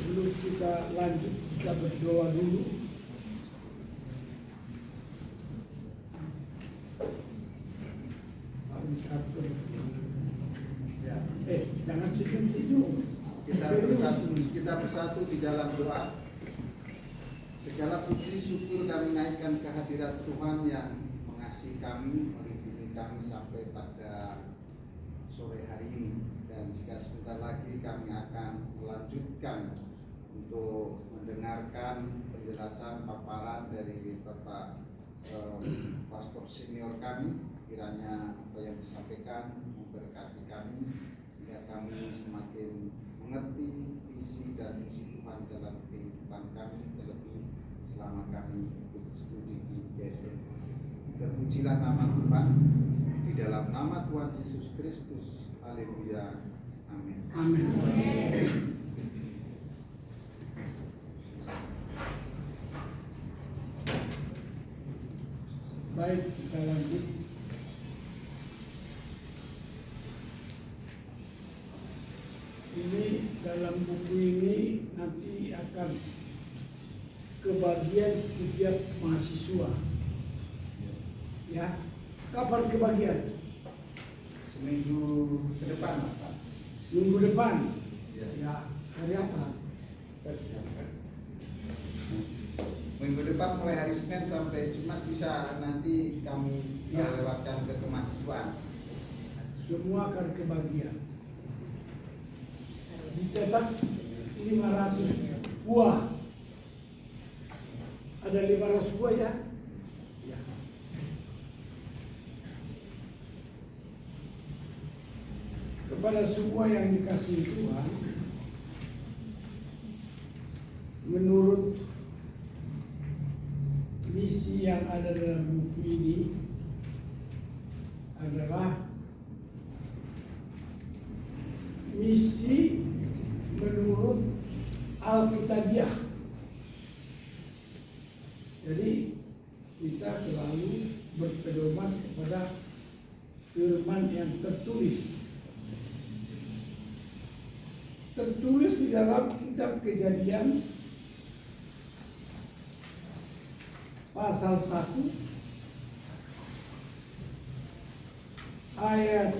sebelum kita lanjut, kita berdoa dulu. Jangan senyum-senyum. Kita bersatu di dalam doa. Segala puji syukur kami naikkan kehadirat Tuhan yang mengasihi kami, melindungi kami sampai pada sore hari ini. Dan jika sebentar lagi kami akan melanjutkan untuk mendengarkan penjelasan paparan dari Bapak Pastor Senior kami, kiranya apa yang disampaikan memberkati kami sehingga kami semakin mengerti visi dan misi Tuhan dalam kehidupan kami, terlebih selama kami studi di GSM. Terpujilah nama Tuhan, di dalam nama Tuhan Yesus Kristus. Haleluya. Amin. Amin. Baik, kita lanjut. Ini dalam buku ini nanti akan kebagian setiap mahasiswa. Ya, kapan kebagian? Seminggu ke depan, Pak. Minggu depan. Ya. Hari apa? Minggu depan mulai hari Senin sampai Jumat bisa nanti kami lewatkan ke kemahasiswaan. Semua akan kebagian. Dicetak 500 buah. Ada 500 buah ya? Ya. Kepada semua yang dikasihi Tuhan, menurut misi yang ada dalam buku ini adalah misi menurut Alkitabiah. Jadi kita selalu berpedoman kepada firman yang tertulis di dalam kitab Kejadian pasal 1 ayat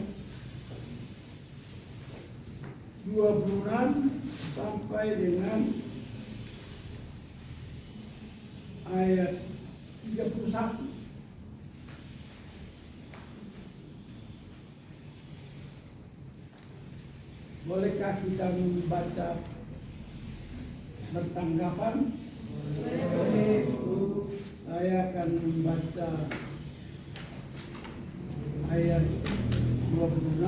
26 sampai dengan ayat 31. Bolehkah kita membaca bertanggapan? Boleh. Saya akan membaca ayat 26,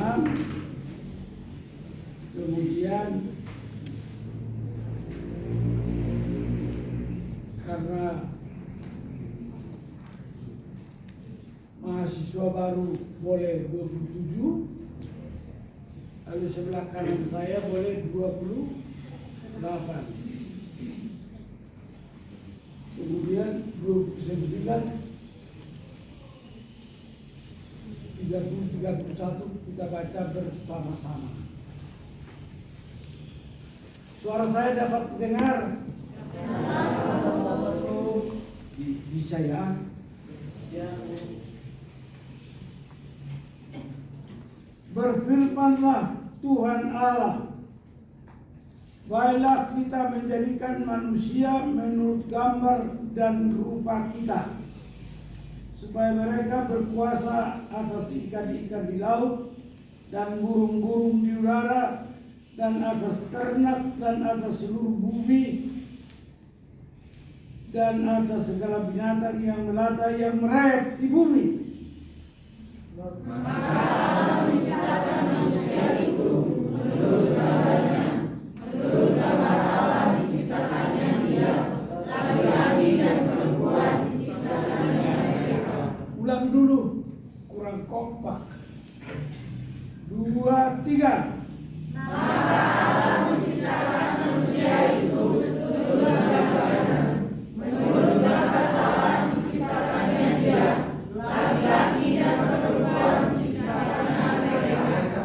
kemudian karena mahasiswa baru boleh 27, lalu sebelah kanan saya boleh 28, kemudian 29, 30, 31 kita baca bersama-sama. Suara saya dapat didengar? Bisa ya? Berfirmanlah Tuhan Allah, baiklah kita menjadikan manusia menurut gambar dan rupa kita, supaya mereka berkuasa atas ikan-ikan di laut dan burung-burung di udara dan atas ternak dan atas seluruh bumi dan atas segala binatang yang melata yang merayap di bumi. Maka Allah menciptakan manusia itu menurut gambarnya, menurut gambar Allah diciptakannya dia, laki-laki dan perempuan diciptakannya mereka. Ulang dulu, kurang kompak. 2, 3. Maka Allah menciptakan manusia itu menurut gambarnya, menurut gambar Allah diciptakannya dia, laki-laki dan perempuan diciptakannya mereka.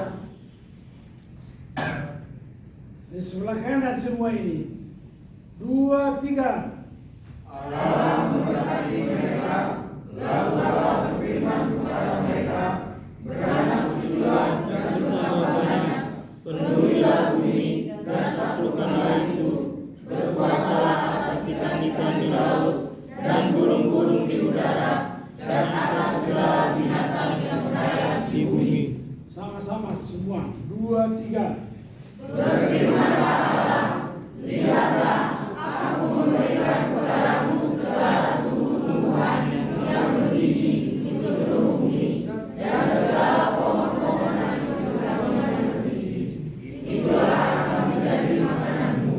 Di sebelah kanan semua ini. 2, 3. Allah memberkati mereka, lalu Allah berfirman kepada mereka, beranak cuculah dan bertambah banyak, penuhilah bumi dan taklukkanlah itu, berkuasalah atas ikan-ikan di laut dan burung-burung di udara dan atas segala binatang yang merayap di bumi. Sama-sama semua. 2, 3. Berfirmanlah Allah, lihatlah, aku memberikan kepadamu segala tumbuh-tumbuhan yang berbiji di seluruh bumi dan segala pohon-pohonan yang berbiji. Itulah akan menjadi makananmu.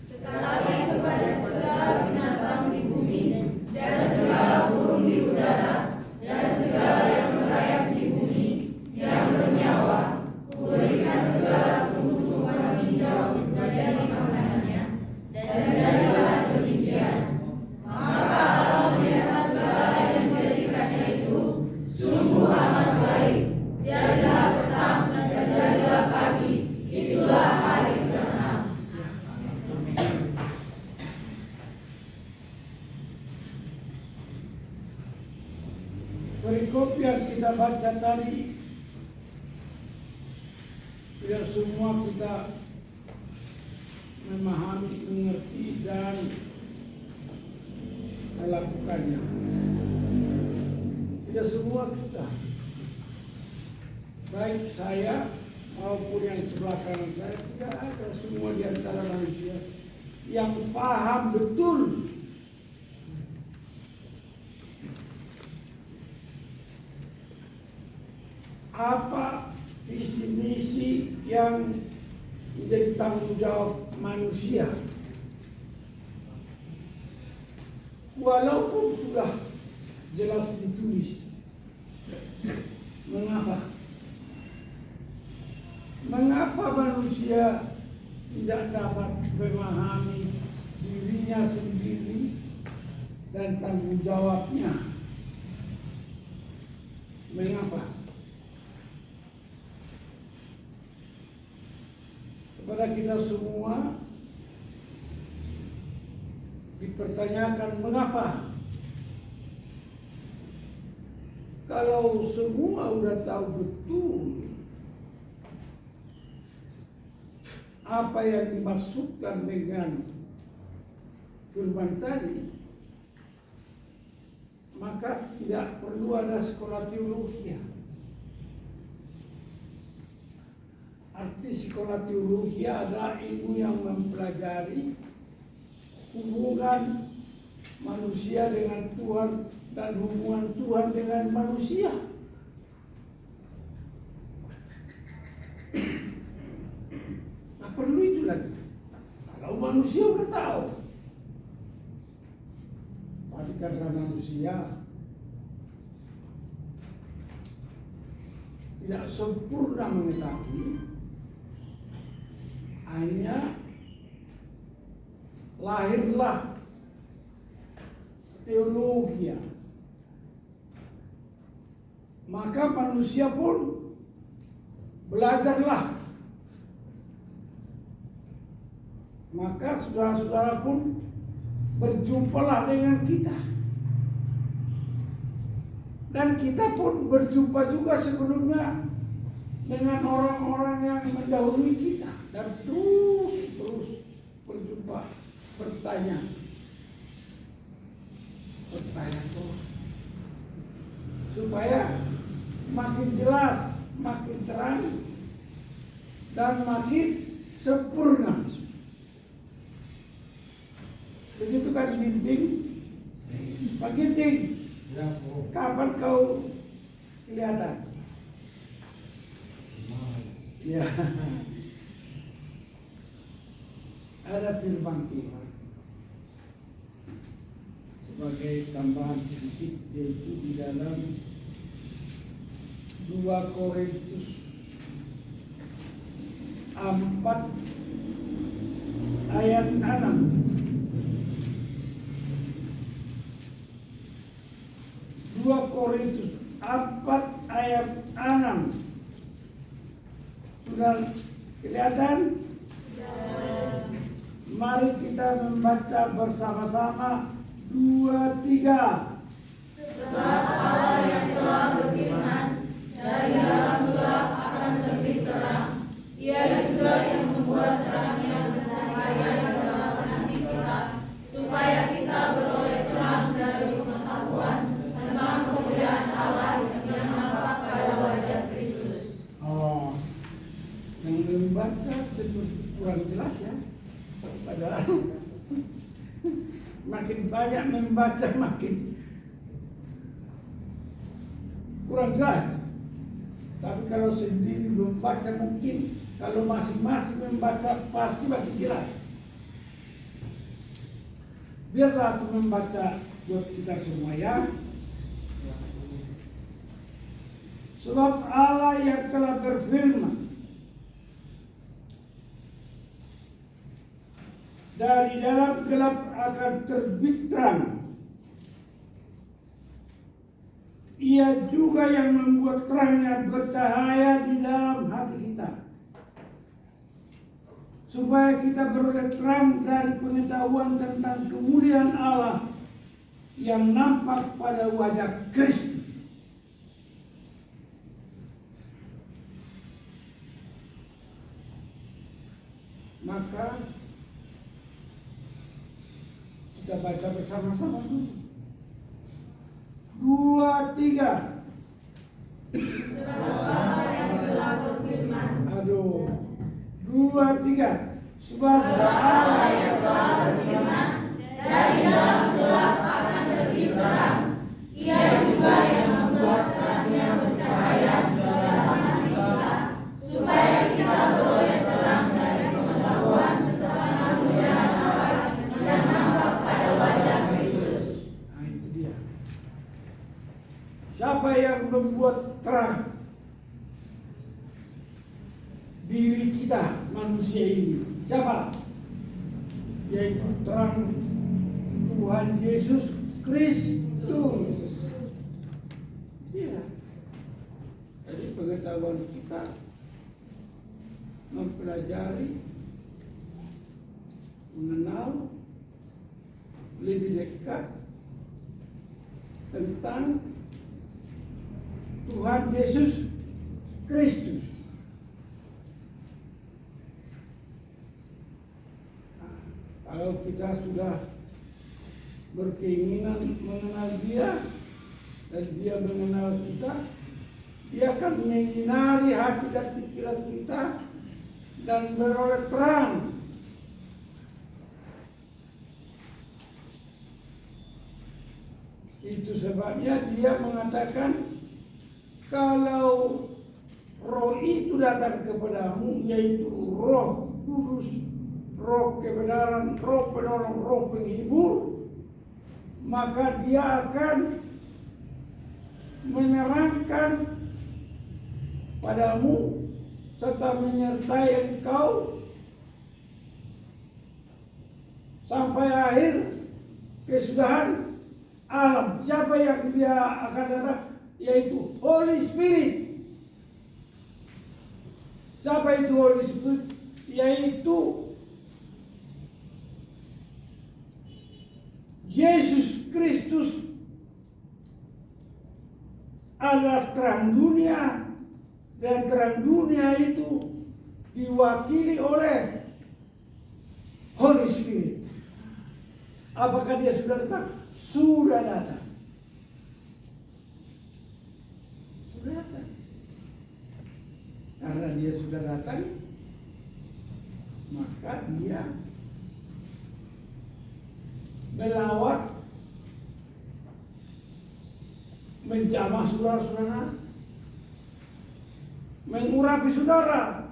Tetapi kepada segala binatang di bumi dan segala burung di udara dan segala yang merayap di bumi yang bernyawa, kuberikan segala tumbuh-tumbuhan hijau menjadi makanannya. Dan jadilah demikian. Maka Allah melihat segala yang dijadikannya itu sungguh amat baik. Jadilah petang dan jadilah pagi. Itulah hari ke-6. Perikop yang kita baca tadi, tidak semua kita memahami, mengerti, dan melakukannya. Tidak semua kita, baik saya maupun yang sebelah kanan saya, tidak ada semua di antara manusia yang paham betul apa visi misi yang menjadi tanggung jawab manusia. Walaupun sudah jelas ditulis. Mengapa? Mengapa manusia tidak dapat memahami dirinya sendiri dan tanggung jawabnya? Mengapa? Kepada kita semua dipertanyakan mengapa? Kalau semua udah tahu betul apa yang dimaksudkan dengan firman tadi, maka tidak perlu ada sekolah teologi. Arti sekolah teologi adalah ilmu yang mempelajari hubungan manusia dengan Tuhan dan hubungan Tuhan dengan manusia. Nah, perlu itu lagi. Kalau manusia udah tahu, tapi karena manusia tidak sempurna mengetahui, hanya lahirlah teologi. Maka manusia pun belajarlah. Maka saudara-saudara pun berjumpalah dengan kita. Dan kita pun berjumpa juga sebelumnya dengan orang-orang yang mendahului kita. Dan terus berjumpa, bertanya terus. Supaya makin jelas, makin terang, dan makin sempurna. Begitu kan Ginting? Pak Ginting, kapan kau kelihatan? Ya, ada firman Tuhan sebagai tambahan sedikit, yaitu di dalam 2 Korintus 4 ayat 6. 2 Korintus 4 ayat 6. Sudah kelihatan? Mari kita membaca bersama-sama 2, 3. Sebab Allah yang telah berfirman, dari dalam gelap akan terbit terang. Ia juga yang membuat terangnya bercahaya dalam hati kita, supaya kita beroleh terang dari pengetahuan tentang kemuliaan Allah yang nampak pada wajah Kristus. Oh, yang membaca seperti kurang jelas ya. Padahal makin banyak membaca makin kurang jelas. Tapi kalau sendiri membaca mungkin, kalau masing-masing membaca pasti makin jelas. Biarlah aku membaca buat kita semua ya. Sebab Allah yang telah berfirman, dari dalam gelap akan terbit terang. Ia juga yang membuat terangnya bercahaya di dalam hati kita, supaya kita beroleh terang dari pengetahuan tentang kemuliaan Allah yang nampak pada wajah Kristus. Maka kita baca bersama-sama dulu. 2, 3. Sebab Allah yang telah berfirman, Aduh. 2, 3. Sebab Allah yang telah berfirman, dari dalam gelap akan terbit terang. Ia juga yang membuat terangnya bercahaya dalam hati kita, supaya kita beroleh terang dari pengetahuan tentang kemuliaan Allah yang nampak pada wajah Kristus. Nah, itu dia. Siapa yang membuat terang? Diri kita, manusia ini. Siapa? Yaitu terang Tuhan Yesus Kristus. Iya. Jadi pengetahuan kita mempelajari, mengenal lebih dekat tentang Tuhan Yesus Kristus. Nah, kalau kita sudah berkeinginan mengenal Dia dan Dia mengenal kita, Dia akan menyinari hati dan pikiran kita dan beroleh terang. Itu sebabnya Dia mengatakan, kalau Roh itu datang kepadamu, yaitu Roh Kudus, Roh kebenaran, Roh penolong, Roh penghibur, maka Dia akan menerangkan padamu serta menyertai engkau sampai akhir kesudahan alam. Siapa yang Dia akan datang? Yaitu Holy Spirit. Siapa itu Holy Spirit? Yaitu Yesus Kristus adalah terang dunia, dan terang dunia itu diwakili oleh Holy Spirit. Apakah Dia sudah datang? Sudah datang. Sudah datang. Karena Dia sudah datang, maka Dia melawat, menjamah saudara-saudara, mengurapi saudara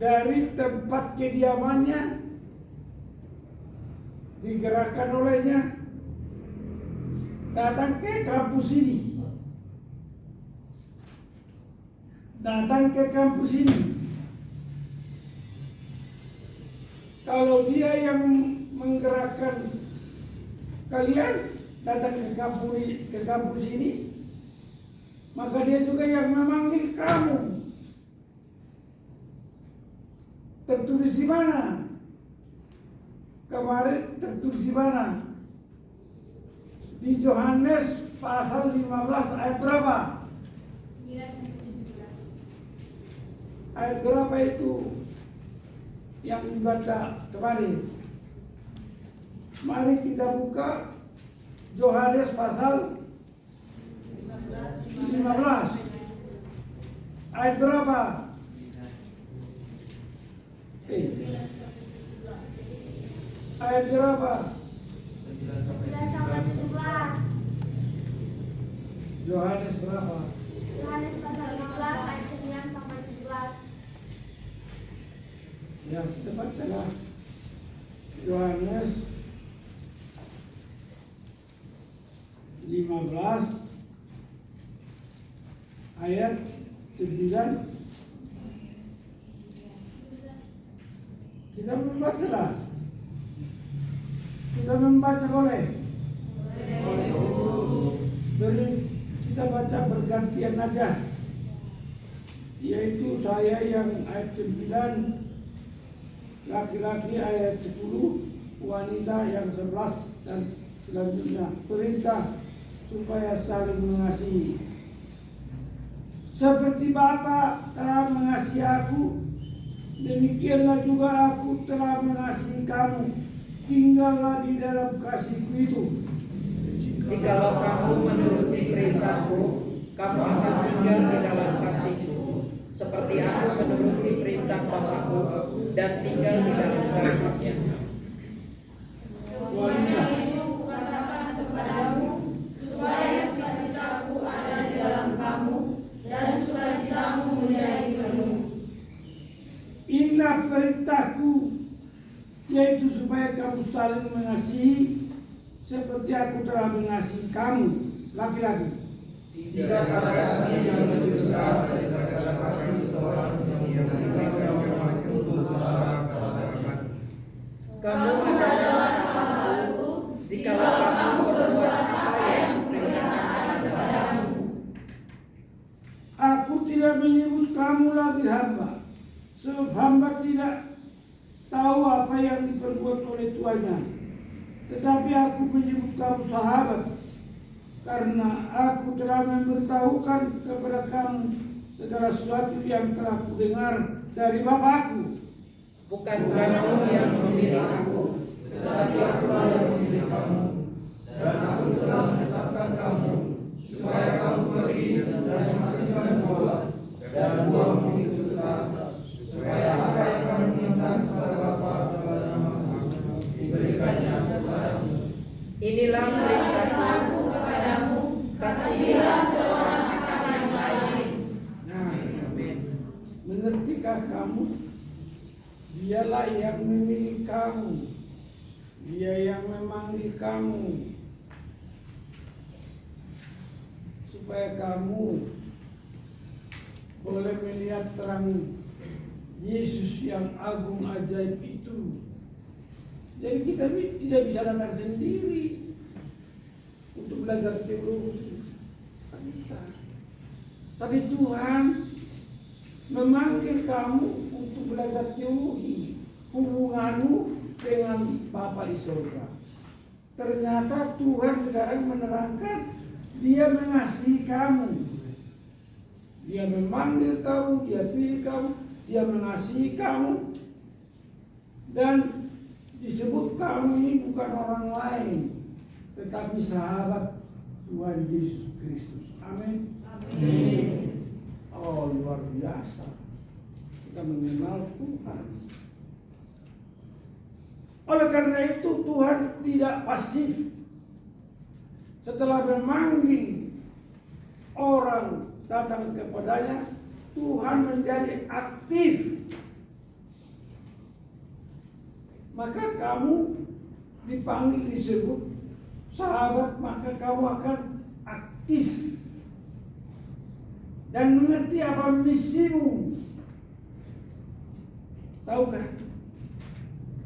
dari tempat kediamannya, digerakkan olehnya, datang ke kampus ini. Datang ke kampus ini. Kalau Dia yang menggerakkan kalian datang ke kampus ini, maka Dia juga yang memanggil kamu. Tertulis di mana? Kemarin tertulis di mana? Di Yohanes pasal 15 ayat berapa? Ayat berapa itu yang dibaca kemarin? Mari kita buka Yohanes pasal 15 ayat berapa? Ayat berapa? 11 sampai 17. Yohanes berapa? Yohanes pasal 15 ayat 9 sampai 17. Ya, kita bacalah Yohanes 15 ayat 9. Kita membacalah. Kita membaca boleh? Beri kita baca bergantian aja. Yaitu saya yang ayat 9, laki-laki ayat 10, wanita yang 11 dan selanjutnya. Perintah supaya saling mengasihi. Seperti Bapa telah mengasihi aku, demikianlah juga aku telah mengasihi kamu. Tinggallah di dalam kasihku itu. Jikalau kamu menuruti perintahku, kamu akan tinggal di dalam kasihku, seperti aku menuruti perintah Bapakku dan tinggal di dalam kasihnya. Karena itu kukatakan kepadamu, supaya sukacitaku ada di dalam kamu dan sukacitamu menjadi penuh. Inilah perintahku, yaitu supaya kamu saling mengasihi seperti aku telah mengasihi kamu. Laki-laki. Tidak ada kasih yang lebih besar daripada kasih seseorang yang memberikan nyawanya untuk sahabat-sahabat. Kamu adalah sahabatku, jikalau kamu berbuat apa yang kuperintahkan kepadamu. Aku tidak menyebut kamu lagi hamba, sebab hamba tidak tahu apa yang diperbuat oleh tuannya. Tetapi aku menyebut kamu sahabat, karena aku telah memberitahukan kepada kamu segala sesuatu yang telah kudengar dari Bapakku. Bukan kamu yang memilih aku, Tetapi aku yang memilih kamu, dan aku telah menetapkan kamu, supaya kamu pergi dan menghasilkan buah, dan buahmu itu tetap, supaya apa yang kamu minta kepada Bapa dalam namaku, diberikannya kepadamu. inilah perintahku kepadamu, kasihilah seorang akan yang lain. Nah, Amin. mengertikah kamu? Dialah yang memilih kamu, Dia yang memanggil kamu, supaya kamu boleh melihat terang Yesus yang agung ajaib itu. Jadi kita tidak bisa datang sendiri untuk belajar teologi, tak bisa. Tapi Tuhan memanggil kamu untuk belajar teologi, hubunganmu dengan Bapa di surga. Ternyata Tuhan sekarang menerangkan Dia mengasihi kamu. Dia memanggil kamu, Dia pilih kamu, Dia mengasihi kamu. Dan disebut kamu ini bukan orang lain, tetapi sahabat Tuhan Yesus Kristus. Amin. Amin. Oh, luar biasa. Kita mengenal Tuhan. Oleh karena itu Tuhan tidak pasif. Setelah memanggil orang datang kepadanya, Tuhan menjadi aktif. Maka kamu dipanggil disebut sahabat, maka kamu akan aktif dan mengerti apa misimu. Tahukah?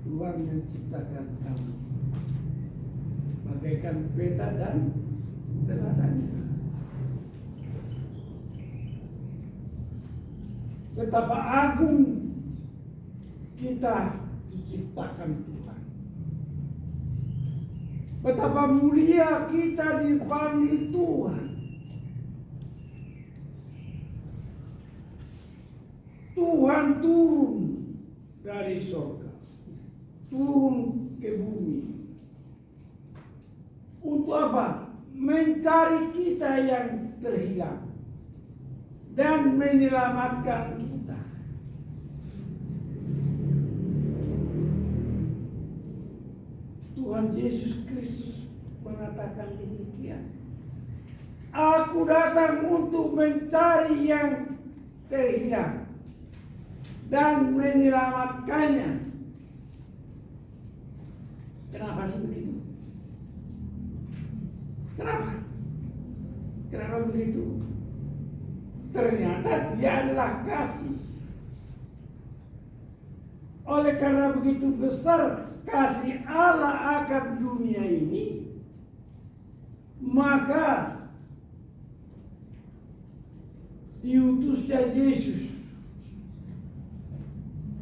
Tuhan menciptakan kamu bagaikan peta dan teladannya. Betapa agung kita diciptakan Tuhan. Betapa mulia kita dipanggil Tuhan. Tuhan turun dari surga, turun ke bumi. Untuk apa? Mencari kita yang terhilang dan menyelamatkan kita. Tuhan Yesus Kristus mengatakan demikian. Aku datang untuk mencari yang terhilang dan menyelamatkannya. Kenapa sih begitu? Kenapa? Kenapa begitu? Ternyata dia adalah kasih. Oleh karena begitu besar kasih Allah akan dunia ini, maka diutusnya Yesus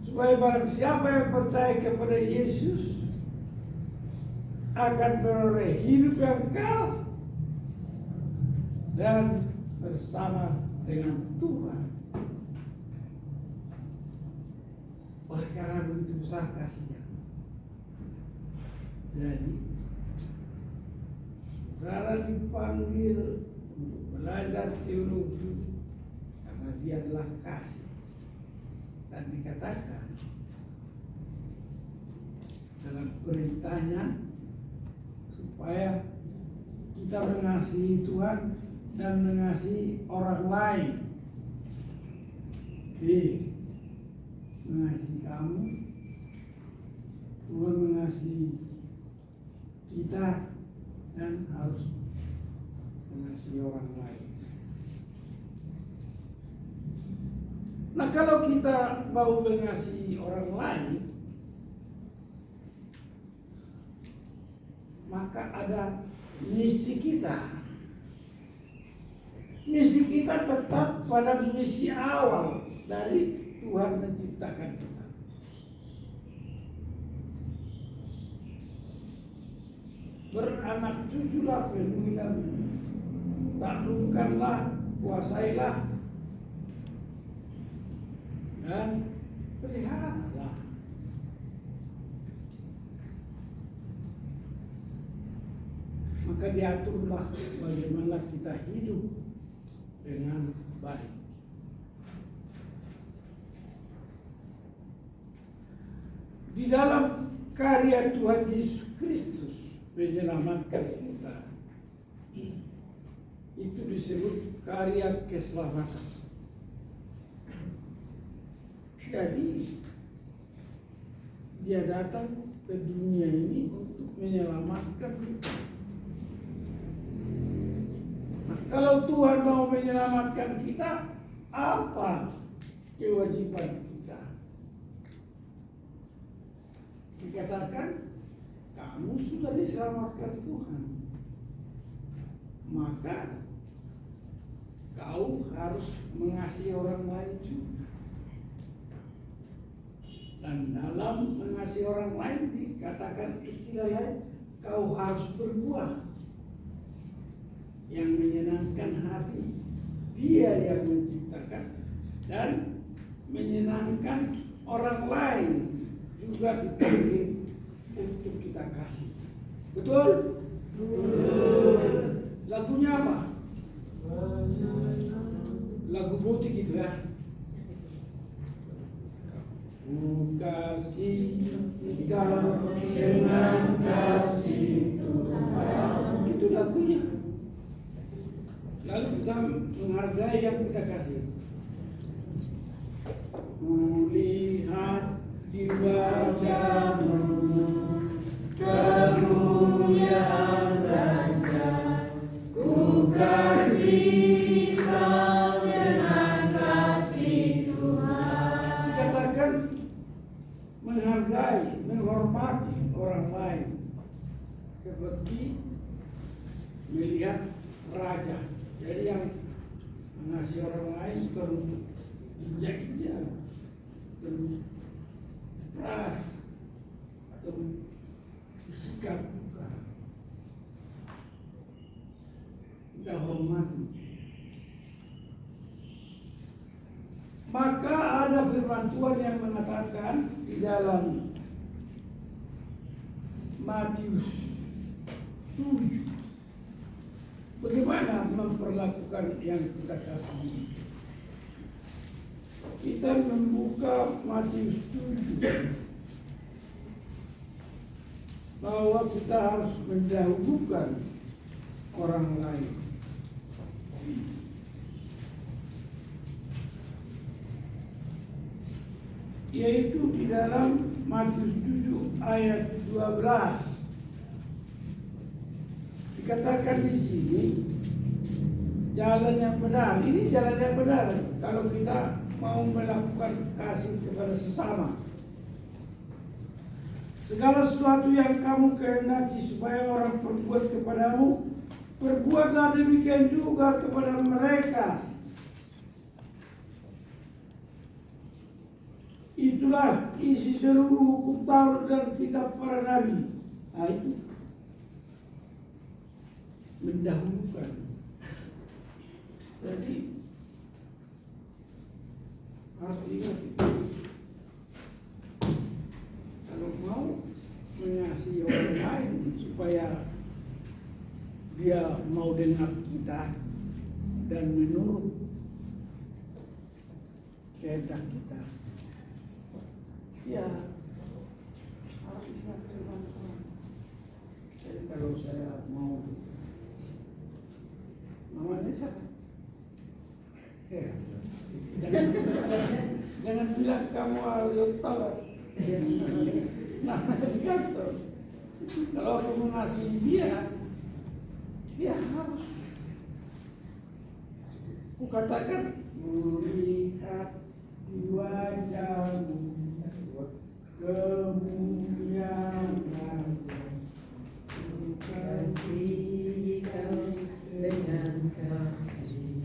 supaya barang siapa yang percaya kepada Yesus akan beroleh hidup yang kekal dan bersama dengan Tuhan. Oleh karena begitu besar kasihnya, jadi saudara dipanggil untuk belajar teologi karena dia adalah kasih. Dan dikatakan dalam perintahnya supaya kita mengasihi Tuhan dan mengasihi orang lain. Mengasihi kamu, Tuhan mengasihi kita dan harus mengasihi orang lain. Nah, kalau kita mau mengasihi orang lain, maka ada misi kita. Misi kita tetap pada misi awal dari Tuhan menciptakan kita. Beranak cuculah, penuhilah, taklukkanlah, kuasailah, dan peliharalah. Maka diaturlah bagaimana kita hidup dengan baik. Di dalam karya Tuhan Yesus Kristus menyelamatkan kita, itu disebut karya keselamatan. Jadi dia datang ke dunia ini untuk menyelamatkan kita. Nah, kalau Tuhan mau menyelamatkan kita, apa kewajiban kita? Dikatakan kamu sudah diselamatkan Tuhan, maka kau harus mengasihi orang lain juga. Dan dalam mengasihi orang lain dikatakan istilah lain, kau harus berbuah yang menyenangkan hati Dia yang menciptakan dan menyenangkan orang lain juga dipanggil untuk kita kasih. Betul? Betul. Lagunya apa? Lagu butik gitu ya. Ku kasih kau dengan kasih Tuhan. Itu lagunya. Lalu kita menghargai yang kita kasih. Kulihat di wajahmu kemuliaan Raja, ku kasih kau dengan kasih Tuhan. Dikatakan menghargai, menghormati orang lain seperti melihat raja. Jadi yang mengasihi orang lain perlu injak-injak, perlu keras atau bersikap bukan. Kita hormati. Maka ada firman Tuhan yang mengatakan di dalam Matius 7, bagaimana memperlakukan yang kita kasihi. Kita membuka Matius 7 bahwa kita harus mendahulukan orang lain. Yaitu di dalam Matius 7 ayat 12. Dikatakan di sini jalan yang benar. Ini jalan yang benar kalau kita mau melakukan kasih kepada sesama. Segala sesuatu yang kamu kehendaki supaya orang perbuat kepadamu, perbuatlah demikian juga kepada mereka. Itulah isi seluruh hukum Taurat dan kitab para nabi. Nah, itu mendahulukan. Jadi harus ingat itu. Kalau mau mengasihi orang lain supaya dia mau dengar kita dan menurut kehendak kita, ya harus ingat teman-teman. Jadi kalau saya mau, namanya siapa? Ya, jangan bilang kamu ahli Taurat. Nah, di kantor, kalau aku mengasihi dia harus. Aku katakan, melihat di wajahmu kemuliaan, Kasih kau dengan kasih.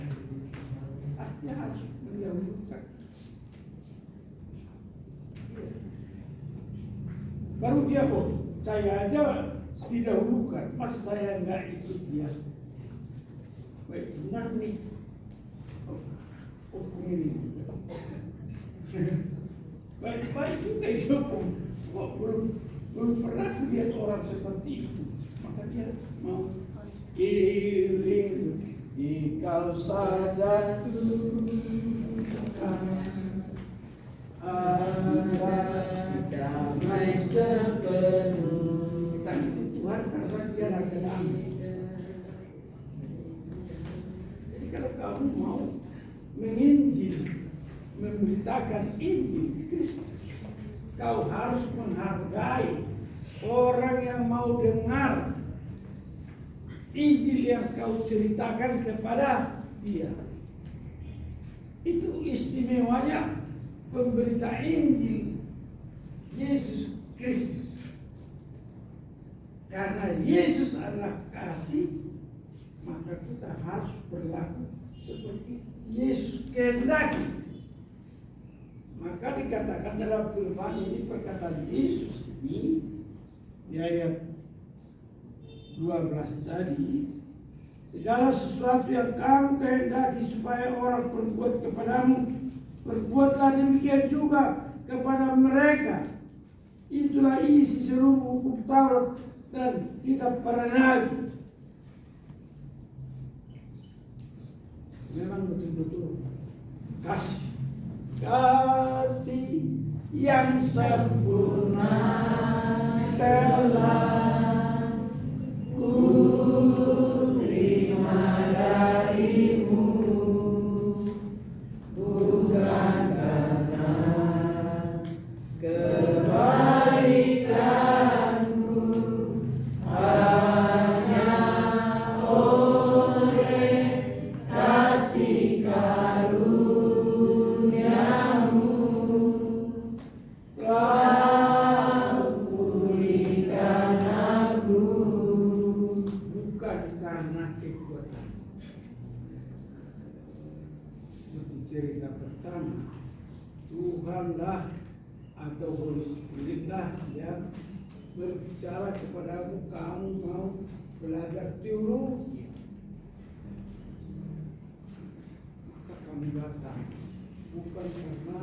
dia harus mendahulukan. Baru dia saya aja didahulukan, masa saya nggak ikut dia? Baik benar nih. Ini baik-baik juga hidupmu. Kok belum pernah lihat orang seperti itu. Maka dia mau iring engkau saja ada damai sepenuh. Kita itu Tuhan karena dia raja damai. Jadi kalau kamu mau menginjil, memberitakan Injil Kristus, kau harus menghargai orang yang mau dengar Injil yang kau ceritakan kepada dia. Itu istimewanya pemberita Injil Yesus Kristus. Karena Yesus adalah kasih, maka kita harus berlaku seperti Yesus kehendaki. Maka dikatakan dalam firman ini, perkataan Yesus ini di ayat 12 tadi, segala sesuatu yang kamu kehendaki supaya orang perbuat kepadamu, perbuatlah demikian juga kepada mereka. Itulah isi seluruh hukum Taurat dan kitab para nabi. Memang betul-betul kasih yang sempurna telah ku terima darimu, bukan karena kebaikanku, hanya oleh kasih karuniamu telah atau Holy Spirit lah yang berbicara kepadamu, kamu mau belajar teologi, maka kamu datang bukan karena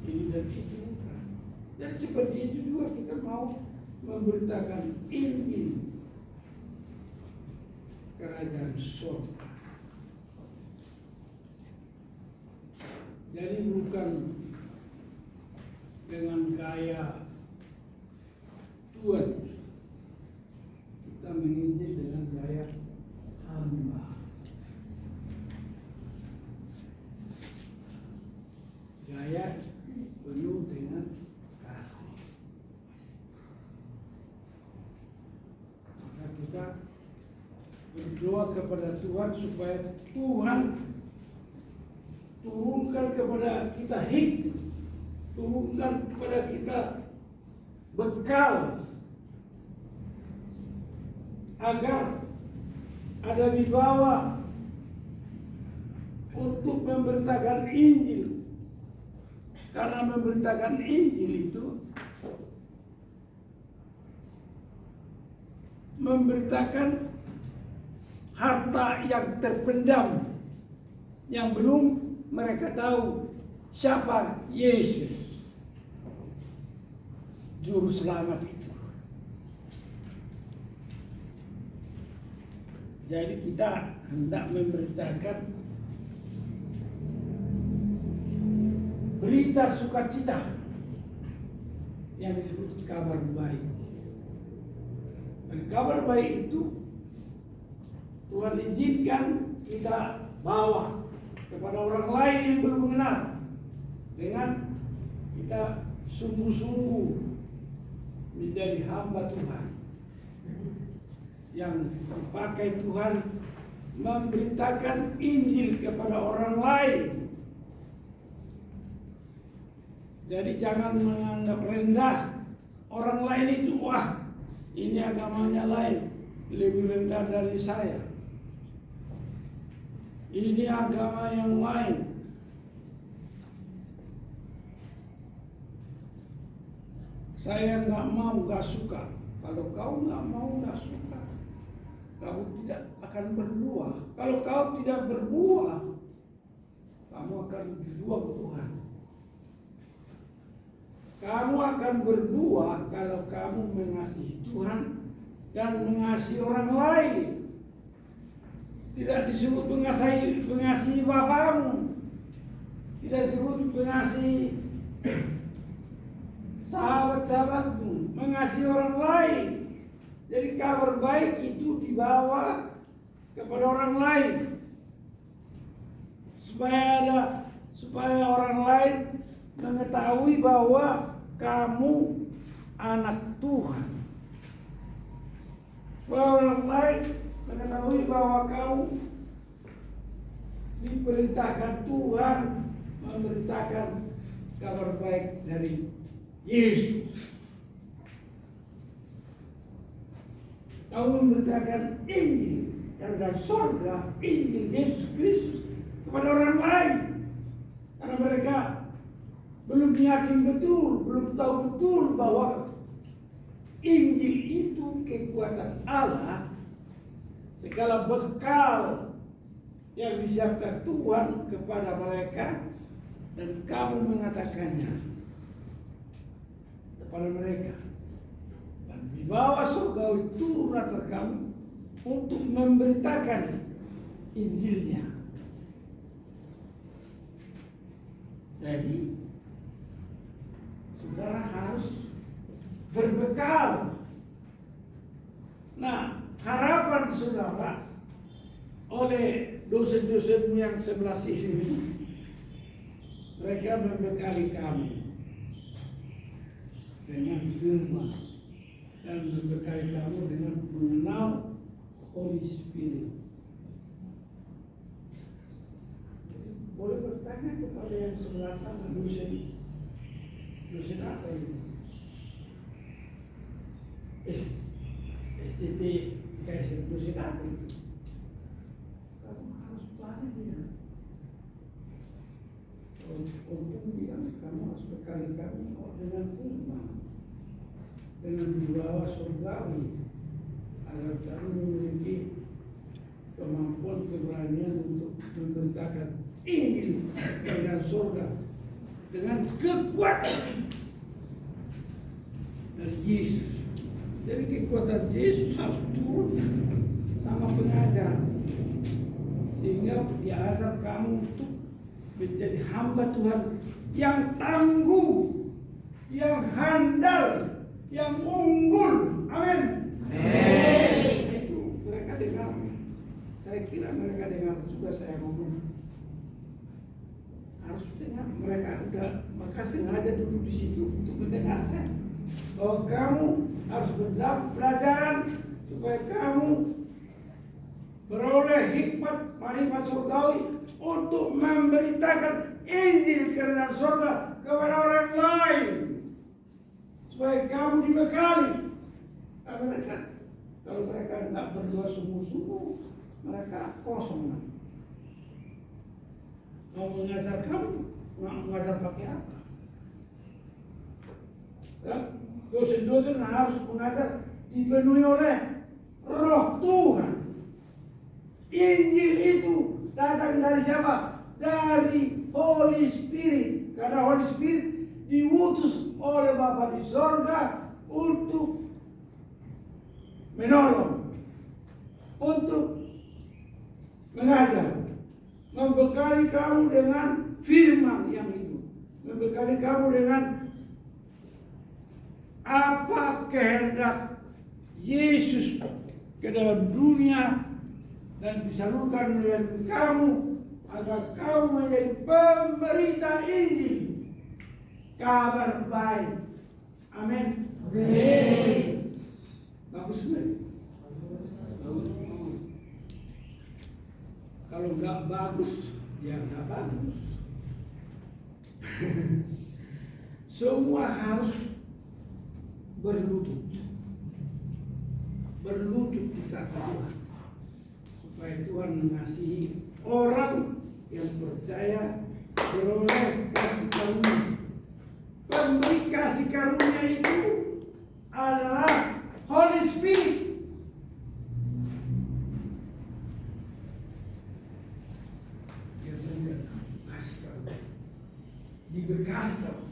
ini dan itu, bukan. Jadi seperti itu juga kita mau memberitakan Injil kerajaan surga. Jadi bukan dengan gaya Tuhan, kita menginjil dengan gaya hamba. Gaya penuh dengan kasih. Maka kita berdoa kepada Tuhan supaya Tuhan turunkan kepada kita hikmat, turunkan kepada kita bekal agar ada wibawa untuk memberitakan Injil. Karena memberitakan Injil itu memberitakan harta yang terpendam, yang belum mereka tahu siapa Yesus, juru selamat itu. Jadi kita hendak memberitakan berita sukacita yang disebut kabar baik. Dan kabar baik itu Tuhan izinkan kita bawa kepada orang lain yang belum mengenal, dengan kita sungguh-sungguh menjadi hamba Tuhan yang dipakai Tuhan memberitakan Injil kepada orang lain. Jadi jangan menganggap rendah orang lain itu, wah ini agamanya lain, lebih rendah dari saya. Ini agama yang lain. Saya nggak suka. Kalau kau nggak mau, nggak suka, kamu tidak akan berbuah. Kalau kau tidak berbuah, kamu akan dibuang Tuhan. Kamu akan berbuah kalau kamu mengasihi Tuhan dan mengasihi orang lain. Tidak disebut mengasihi bapamu, tidak disebut mengasihi sahabat-sahabatmu, mengasihi orang lain. Jadi kabar baik itu dibawa kepada orang lain supaya orang lain mengetahui bahwa kamu anak Tuhan. Supaya orang lain mengetahui bahwa kamu diperintahkan Tuhan memberitakan kabar baik dari Yesus. Kamu memberitakan Injil dari surga, Injil Yesus Kristus kepada orang lain, karena mereka belum yakin betul, belum tahu betul bahwa Injil itu kekuatan Allah, segala bekal yang disiapkan Tuhan kepada mereka, dan kamu mengatakannya kepada mereka. Dan di bawah surgawi turun atas kamu untuk memberitakan Injilnya. Jadi saudara harus berbekal. Nah, harapan saudara oleh dosen-dosenmu yang sebelah sini, mereka membekali kamu dengan firman dan membekali kamu dengan mengenal Holy Spirit. Boleh bertanya kepada yang sebelah sana, dosen apa ini? STT kayak dosen apa itu? Kamu harus tanya dia. untuk bilang kamu harus bekali kami dengan firman, dengan wibawa surgawi, agar kami memiliki kemampuan keberanian untuk memberitakan Injil dengan surga dengan kekuatan dari Yesus. Jadi kekuatan Yesus harus turun sama pengajar, sehingga diajar kamu untuk menjadi hamba Tuhan yang tangguh, yang handal, yang unggul. Amin. Itu mereka dengar. Saya kira mereka dengar juga saya ngomong. Harus dengar. Mereka udah maka sengaja duduk di situ untuk mendengar saya. Bahwa kamu harus berdapat pelajaran supaya kamu beroleh hikmat marifat surgawi untuk memberitakan Injil kerajaan surga kepada orang lain, supaya kamu dibekali. Mereka, kalau mereka tidak berdoa sungguh-sungguh, mereka kosong. Mau mengajar kamu, mengajar pakai apa? Ya? Dosen-dosen harus mengajar dipenuhi oleh Roh Tuhan. Injil itu datang dari siapa? Dari Holy Spirit. Karena Holy Spirit diutus oleh Bapa di sorga untuk menolong, untuk mengajar, membekali kamu dengan firman yang hidup, membekali kamu dengan apa kehendak Yesus ke dalam dunia dan disalurkan melalui kamu agar kamu menjadi pemberita Injil, kabar baik. Amin. Bagus banget. Kalau nggak bagus, ya nggak bagus. Semua harus berlutut di kaki Tuhan, supaya Tuhan mengasihi orang yang percaya beroleh kasih karunia. Pemberi kasih karunia itu adalah Holy Spirit. Dia memberikan kasih karunia, dibekali kamu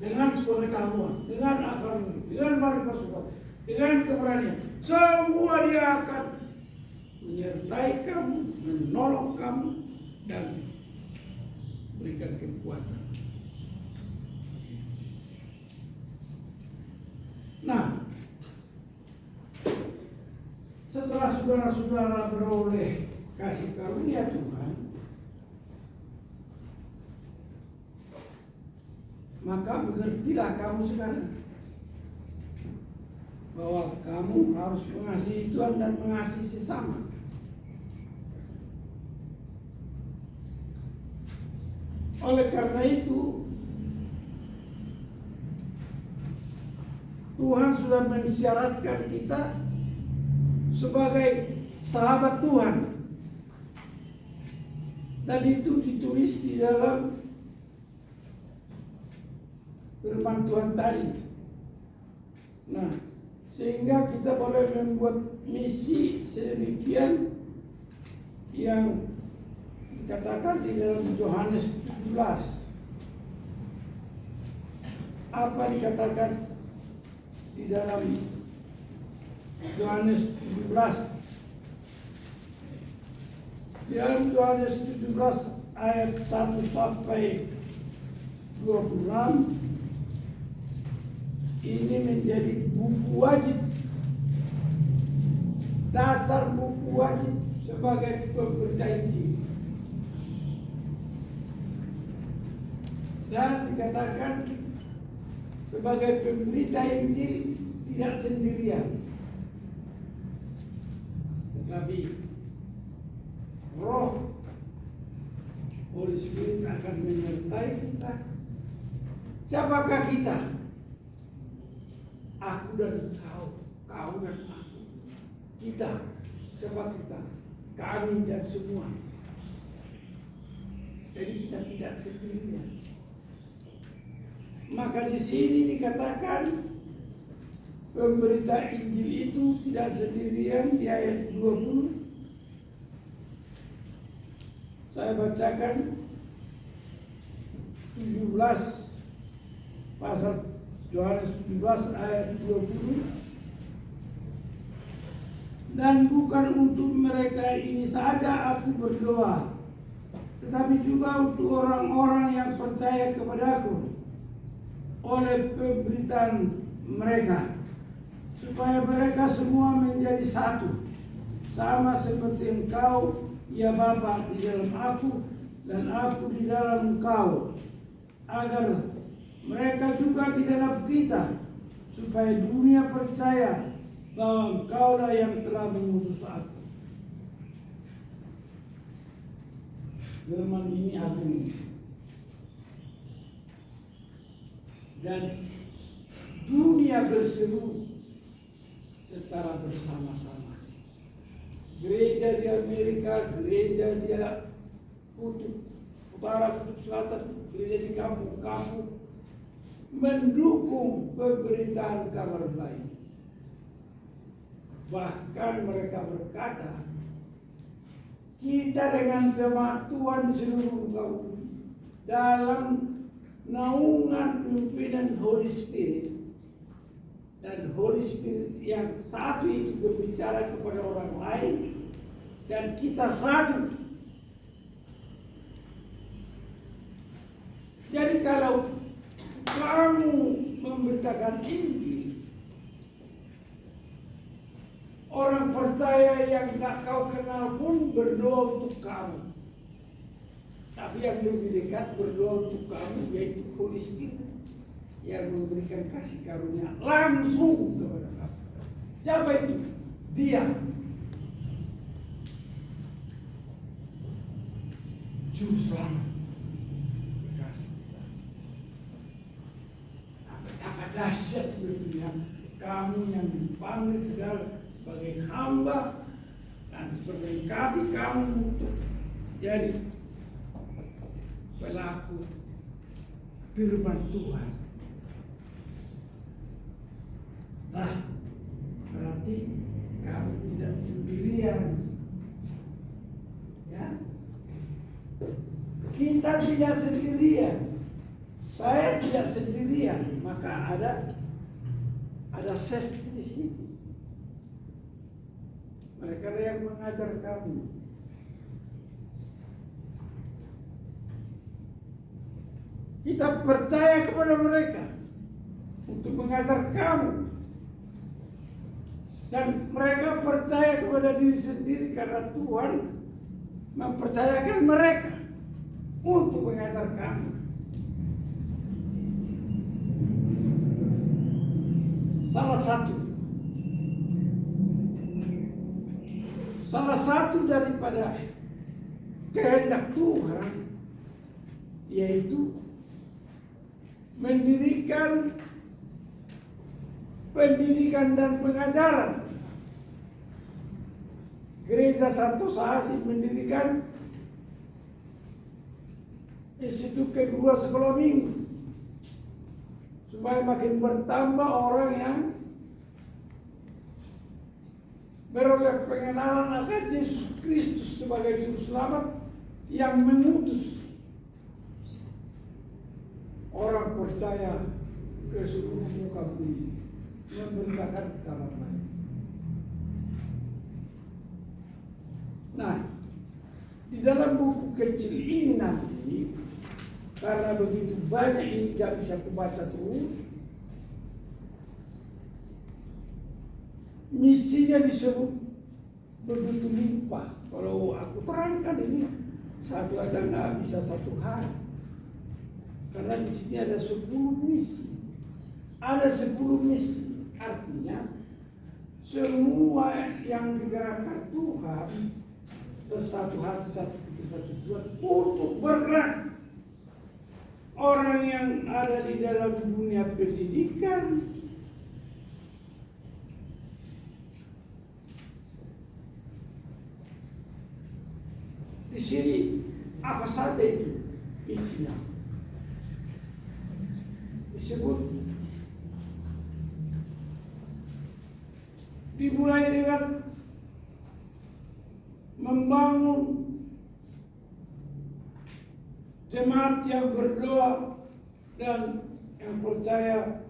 dengan pengetahuan, dengan akal, dengan marifat surgawi, dengan keberanian. Semua dia akan menyertai kamu, menolong kamu, dan berikan kekuatan. Nah, setelah saudara-saudara beroleh kasih karunia Tuhan, maka mengertilah kamu sekarang bahwa kamu harus mengasihi Tuhan dan mengasihi sesama. Oleh karena itu, Tuhan sudah mensyaratkan kita sebagai sahabat Tuhan. Dan itu ditulis di dalam firman Tuhan tadi. Nah, sehingga kita boleh membuat misi sedemikian yang dikatakan di dalam Yohanes 17. Apa dikatakan di dalam Yohanes 17? Di dalam Yohanes 17 ayat 1 sampai 26 ini menjadi buku wajib, dasar buku wajib sebagai pemberita Injil. Dan dikatakan sebagai pemberita Injil tidak sendirian, tetapi Roh Holy Spirit akan menyertai kita. Siapakah kita? Aku dan kau, kau dan aku. Kita, siapa kita? Kami dan semua. Jadi kita tidak sendirian. Maka di sini dikatakan pemberita Injil itu tidak sendirian di ayat 20. Saya bacakan 17 pasal Yohanes 17 ayat 20. Dan bukan untuk mereka ini saja aku berdoa, tetapi juga untuk orang-orang yang percaya kepadaku oleh pemberitaan mereka, supaya mereka semua menjadi satu, sama seperti Engkau, ya Bapa, di dalam aku dan aku di dalam Engkau, agar mereka juga di dalam kita, supaya dunia percaya bahwa Engkaulah yang telah mengutus aku. Firman ini agung dan dunia berseru secara bersama-sama. Gereja di Amerika, gereja di kutub utara, kutub selatan, gereja di kampung-kampung mendukung pemberitaan kabar baik. Bahkan mereka berkata, kita dengan jemaat Tuhan di seluruh muka bumi dalam naungan pimpinan Holy Spirit, dan Holy Spirit yang satu itu berbicara kepada orang lain dan kita satu. Jadi kalau kamu memberitakan Injil, orang percaya yang gak kau kenal pun berdoa untuk kamu. Tapi yang lebih dekat berdoa untuk kamu, yaitu Holy Spirit yang memberikan kasih karunia langsung kepada kamu. Siapa itu? Dia, Juru Selamat. Betapa dahsyat sebetulnya kamu yang dipanggil segala sebagai hamba dan berlengkapi kamu untuk jadi pelaku firman Tuhan. Nah, berarti kamu tidak sendirian. Ya, kita tidak sendirian. Saya tidak sendirian. Maka ada sesti di sini. Mereka yang mengajar kamu. Kita percaya kepada mereka untuk mengajar kamu. Dan mereka percaya kepada diri sendiri karena Tuhan mempercayakan mereka untuk mengajar kamu. Salah satu daripada kehendak Tuhan yaitu mendirikan pendidikan dan pengajaran. Gereja Santosa Asih mendirikan institut kedua sekolah minggu supaya makin bertambah orang yang beroleh pengenalan akan Yesus Kristus sebagai Juru Selamat yang mengutus orang percaya ke seluruh muka bumi memberitakan kabar baik. Nah, di dalam buku kecil ini nanti, karena begitu banyak ini tidak bisa kubaca terus, misinya disebut begitu limpah. Kalau aku terangkan ini satu aja nggak bisa satu hari, karena di sini ada 10 misi. Ada 10 misi, artinya semua yang digerakkan Tuhan bersatu hati, satu pikir, satu tujuan untuk bergerak. Orang yang ada di dalam dunia pendidikan, di sini apa saja itu? isinya. Disebut dimulai dengan membangun jemaat yang berdoa dan yang percaya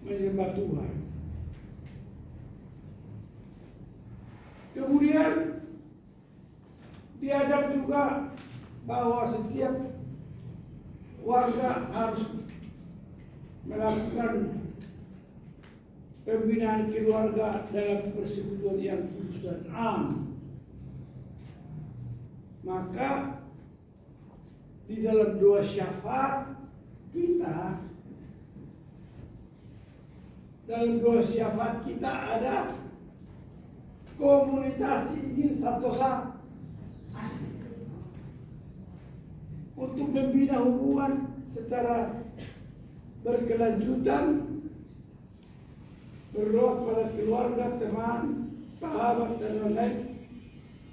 menyembah Tuhan. Kemudian diajar juga bahwa setiap warga harus melakukan pembinaan keluarga dalam persekutuan yang kudus dan am. Maka di dalam doa syafaat kita, dalam doa syafaat kita ada komunitas Injil Santosa untuk membina hubungan secara berkelanjutan, berdoa kepada keluarga, teman, sahabat dan lain-lain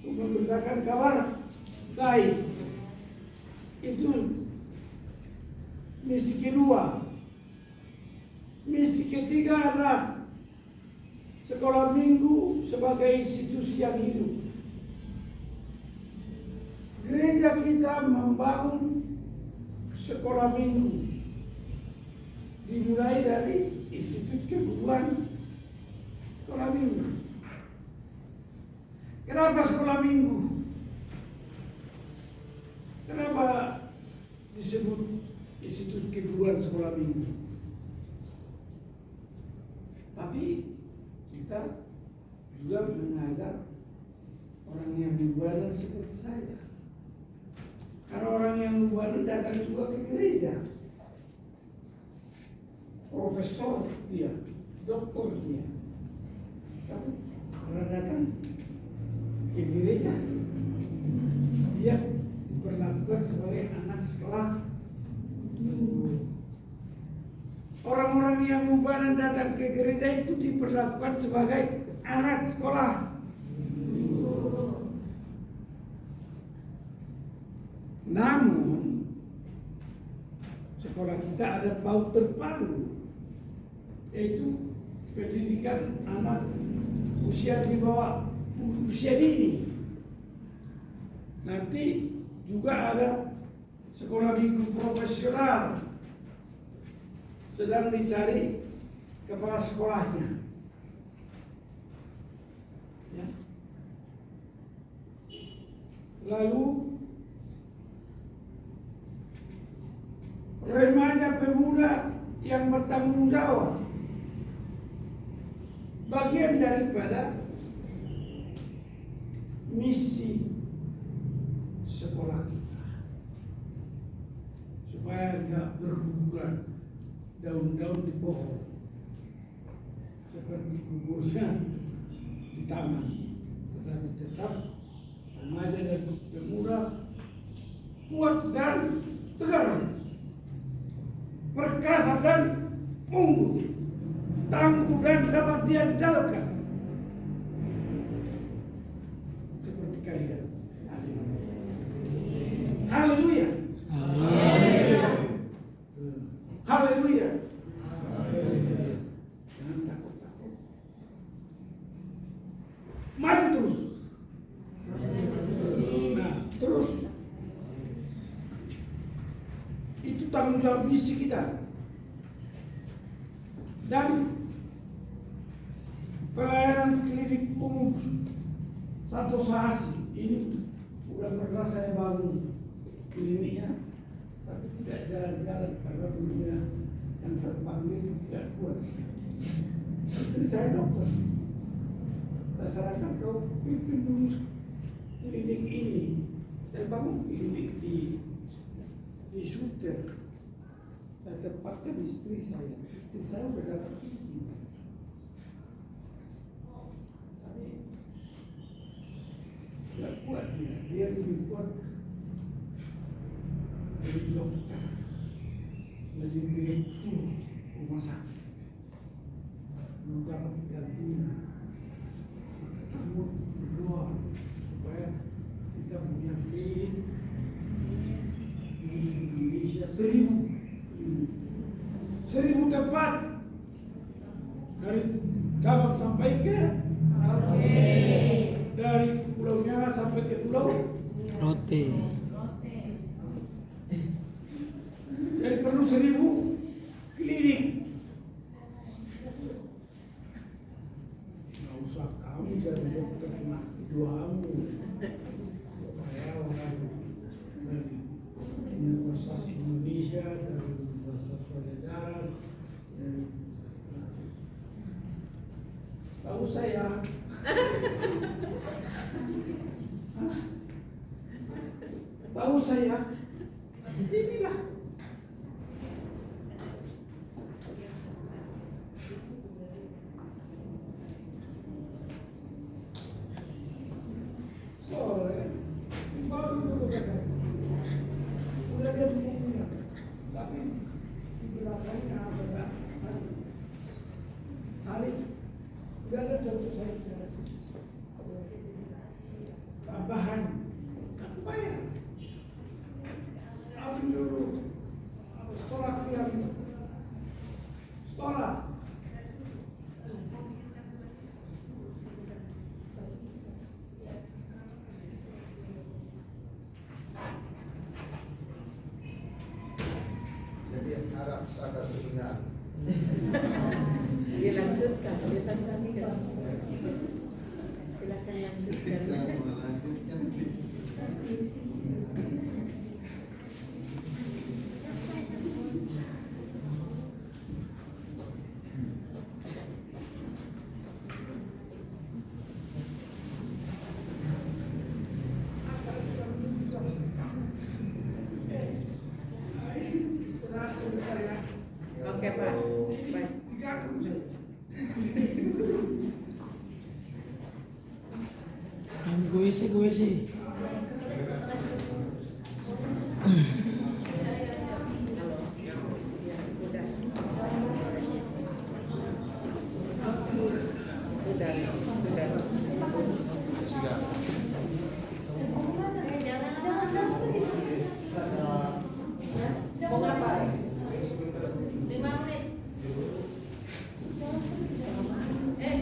untuk memberitakan kabar baik. Itu misi kedua. Misi ketiga adalah sekolah minggu sebagai institusi yang hidup. Gereja kita membangun sekolah minggu dimulai dari institut keguruan sekolah minggu. Kenapa sekolah minggu? Kenapa disebut institut keguruan sekolah minggu? Tapi kita juga mengajar orang yang berbadan seperti saya. Karena orang yang berbadan datang juga ke gereja. Profesor dia, doktor dia. Tapi orang datang ke gereja, dia diperlakukan sebagai anak sekolah. Orang-orang yang berbadan datang ke gereja itu diperlakukan sebagai anak sekolah. Namun sekolah kita ada paut terpadu, yaitu pendidikan anak usia di bawah usia dini. Nanti juga ada sekolah minggu profesional, sedang dicari kepala sekolahnya. Ya. Lalu remaja pemuda yang bertanggung jawab, bagian daripada misi sekolah kita, supaya nggak berguguran daun-daun di pohon seperti gugurnya di taman, tetapi tetap remaja dan pemuda kuat dan tegar, perkasa dan unggul, tangguh dan dapat diandalkan seperti kalian. Haleluya. Haleluya. Jangan takut-takut. Maju terus. Nah, terus itu tanggung jawab misi kita. Dan pelayanan klinik umum Santosa ini sudah pernah saya bangun kliniknya, tapi tidak jalan-jalan karena dulunya yang terpanggil tidak kuat. Jadi saya dokter, saya sarankan kau pimpin dulu klinik ini. Saya bangun klinik di Suter. Saya tempatkan istri saya. Istri saya sudah dapat izin. Tapi tidak kuat dia. Dia lebih kuat dari dokter, dari direktur rumah sakit. Belum dapat gantinya. Kamu berdoa supaya kita punya klinik 1000 tempat dari Sabang sampai ke dari Pulau Nyala sampai ke Pulau Rote. Jadi perlu 1000 klinik. Nggak usah kamu jadi dokter enak doamu. Supaya orang dari Universitas Indonesia, dari Universitas Pajajaran, nggak usah ya. Nggak usah ya. Sinilah. Boleh. Baru dulu kan. Udah dia punya. Tapi di belakangnya ada salib. Udah ada contoh salib. Tambahan. Apa ya? Ambil dulu. Sekolah yang sekolah. Jadi harap sadar sebenarnya. Dilanjutkan, ditanyakan. Silakan lanjutkan. Bisa melanjutkan. Istirahat sebentar ya. Oke Pak, baik. Diganggu saja. Gue sih. Sudah. Mau ngapain? 5 menit.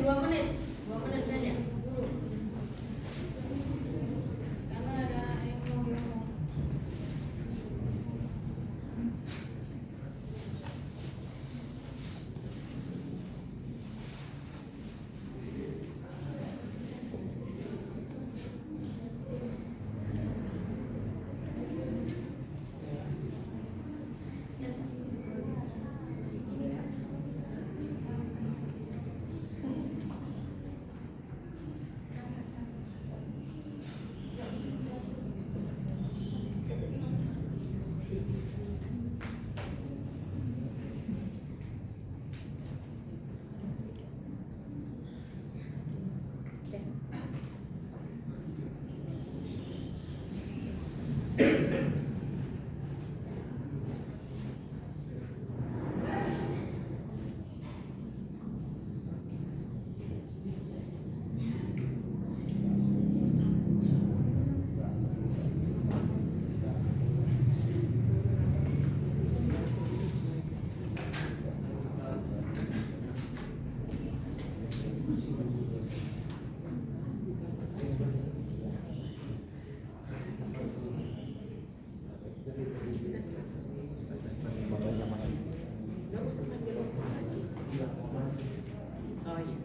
2 menit. 2 menit saja. Dulu. Karena ada yang mau ngomong. Nggak usah panggil Bapak lagi. Oh iya.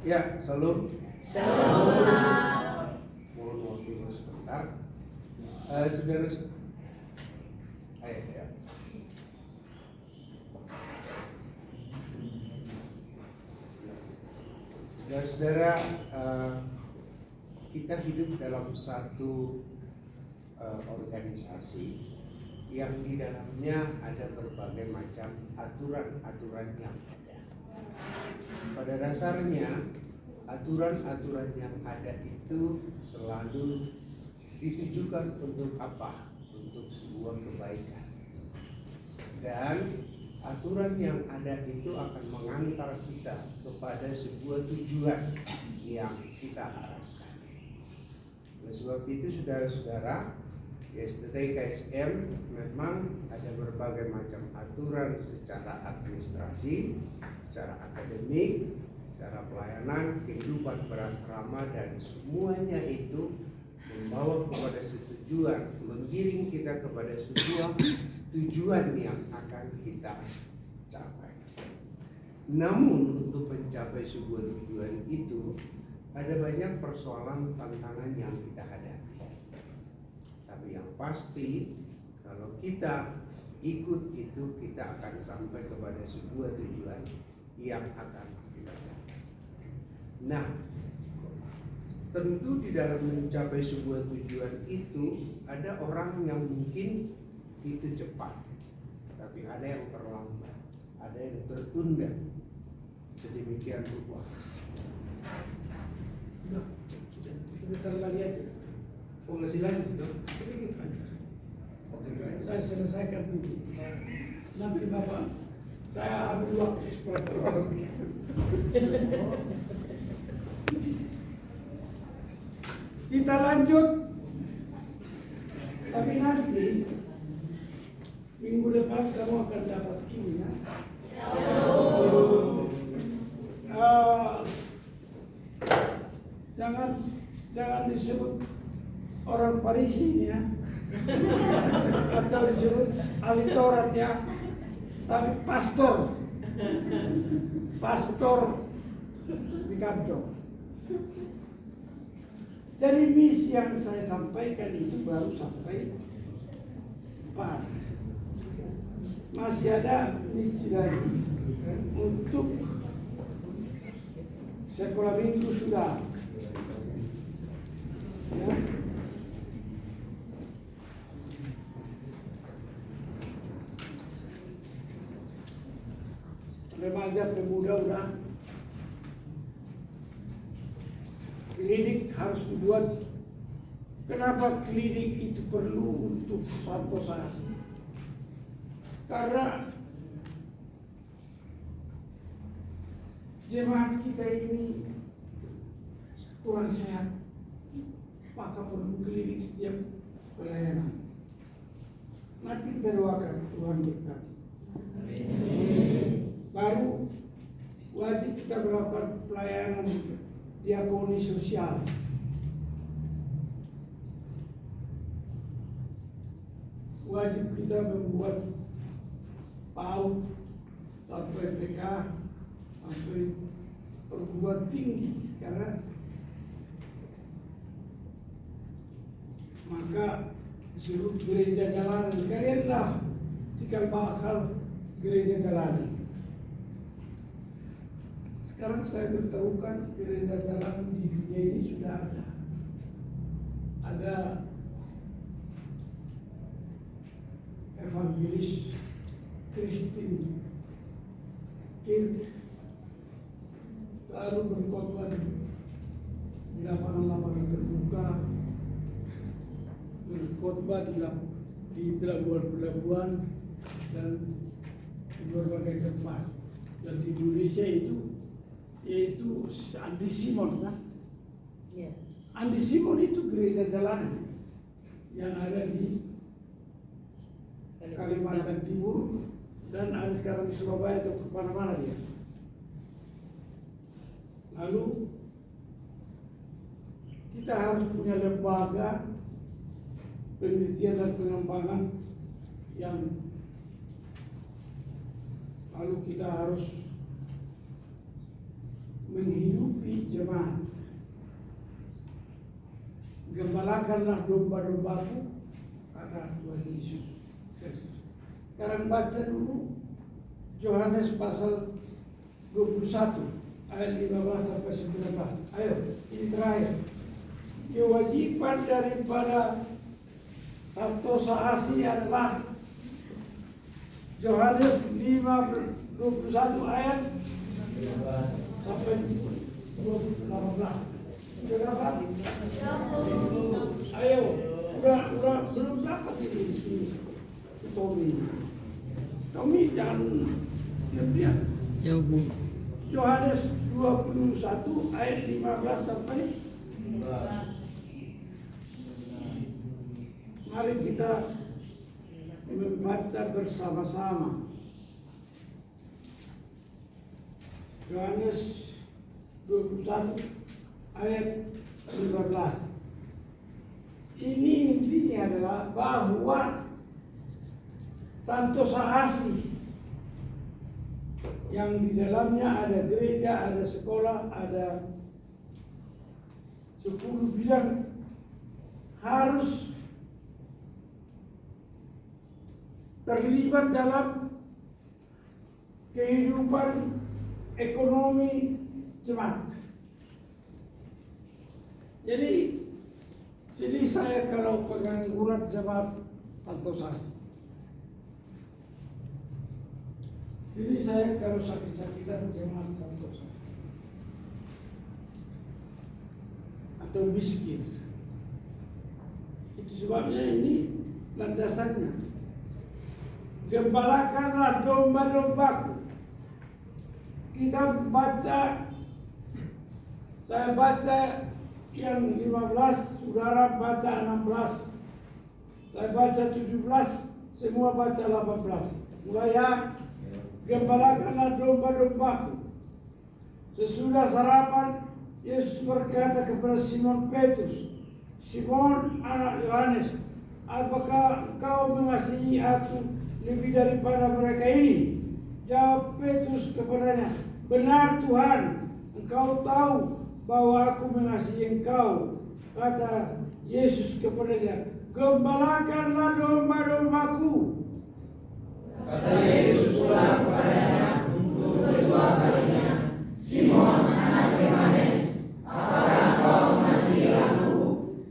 Ya, salam. Shalom. Mohon waktunya sebentar. Saudara, ayo ya. Saudara-saudara, kita hidup dalam satu organisasi yang di dalamnya ada berbagai macam aturan-aturan yang ada. Pada dasarnya aturan-aturan yang ada itu selalu ditujukan untuk apa? Untuk sebuah kebaikan. Dan aturan yang ada itu akan mengantar kita kepada sebuah tujuan yang kita harapkan. Oleh sebab itu saudara-saudara, YSDT KSM memang ada berbagai macam aturan secara administrasi, secara akademik, secara pelayanan, kehidupan berasrama, dan semuanya itu membawa kepada tujuan, menggiring kita kepada sebuah tujuan yang akan kita capai. Namun untuk mencapai sebuah tujuan itu ada banyak persoalan tantangan yang kita hadapi. Tapi yang pasti kalau kita ikut itu kita akan sampai kepada sebuah tujuan yang akan kita capai. Nah, tentu di dalam mencapai sebuah tujuan itu ada orang yang mungkin itu cepat, tapi ada yang terlambat, ada yang tertunda. Sedemikian rupa. Sebentar lagi aja. Oh, masih lanjut dong? Sedikit aja. Saya selesaikan dulu. Nanti Bapak, saya ambil waktu seperti itu. Kita lanjut. Tapi nanti minggu depan kamu akan dapat ini ya. Jangan disebut orang Parisi ya, atau disebut ahli Taurat ya, tapi pastor di kantor. Jadi misi yang saya sampaikan itu baru sampai 4. Masih ada misi lagi untuk sekolah minggu sudah. Ya. Remaja pemuda udah. Klinik harus dibuat. Kenapa klinik itu perlu untuk Santosa? Karena jemaat kita ini kurang sehat, maka perlu klinik setiap pelayanan. Nanti kita doakan Tuhan berkati. Baru wajib kita melakukan pelayanan diakoni sosial. Wajib kita membuat PAUD sampai TK sampai perguruan tinggi, karena maka seluruh gereja jalanan kalianlah cikal bakal gereja jalanan. Sekarang saya beritahukan gereja jalanan di dunia ini sudah ada. Ada evangelis Kristen Kirk selalu berkhotbah di lapangan-lapangan terbuka, berkhotbah di pelabuhan-pelabuhan dan di berbagai tempat. Dan di Indonesia itu yaitu Andi Simon kan, Iya. Andi Simon itu gereja jalanan yang ada di Kalimantan Timur dan ada sekarang di Surabaya atau kemana-mana dia. Lalu kita harus punya lembaga penelitian dan pengembangan yang lalu kita harus menghidupi jemaat. Gembalakanlah domba-dombaku, kata Tuhan Yesus. Sekarang baca dulu Yohanes pasal 21 ayat 15 sampai 19. Ayo, ini terakhir. Kewajiban daripada Santosa Asi adalah Yohanes 5:21 ayat 15 sampai 18. Sudah dapat? Ayo, udah belum dapat ini di sini. Tommy jangan diam-diam. Jauh Bu. Yohanes 21 ayat 15 sampai 19. Mari kita membaca bersama-sama. Yohanes 21 ayat 15. Ini intinya adalah bahwa Santosa Asi yang di dalamnya ada gereja, ada sekolah, ada 10 bidang harus terlibat dalam kehidupan ekonomi jemaat. Jadi saya kalau pegang urat jemaat Santosa Asi. Jadi saya kalau sakit-sakitan jemaat Santosa atau miskin, itu sebabnya ini landasannya. Gembalakanlah domba-dombaku. Kita baca, saya baca yang 15, saudara baca 16, saya baca 17, semua baca 18. Mulai ya. Gembalakanlah domba-dombaku. Sesudah sarapan, Yesus berkata kepada Simon Petrus, Simon anak Yohanes, apakah engkau mengasihi aku lebih daripada mereka ini? Jawab Petrus kepadanya, benar Tuhan, engkau tahu bahwa aku mengasihi engkau. Kata Yesus kepadanya, gembalakanlah domba-dombaku. Kata Yesus pula kepadanya untuk kedua kalinya, Simon anak Yohanes, apakah engkau mengasihi aku?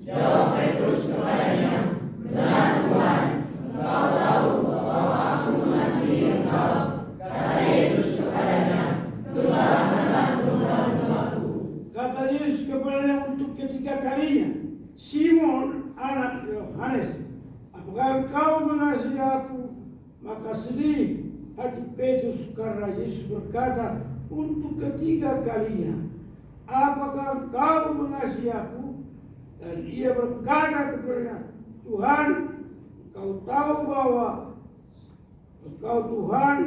Jawab Petrus kepadanya, benar Tuhan, engkau tahu bahwa aku mengasihi engkau. Kata Yesus kepadanya, gembalakanlah domba-dombaku. Kata Yesus kepadanya untuk ketiga kalinya, Simon anak Yohanes, apakah engkau mengasihi aku? Maka sedih hati Petrus karena Yesus berkata untuk ketiga kalinya, apakah engkau mengasihi aku? Dan ia berkata kepadanya, Tuhan, engkau tahu bahwa engkau Tuhan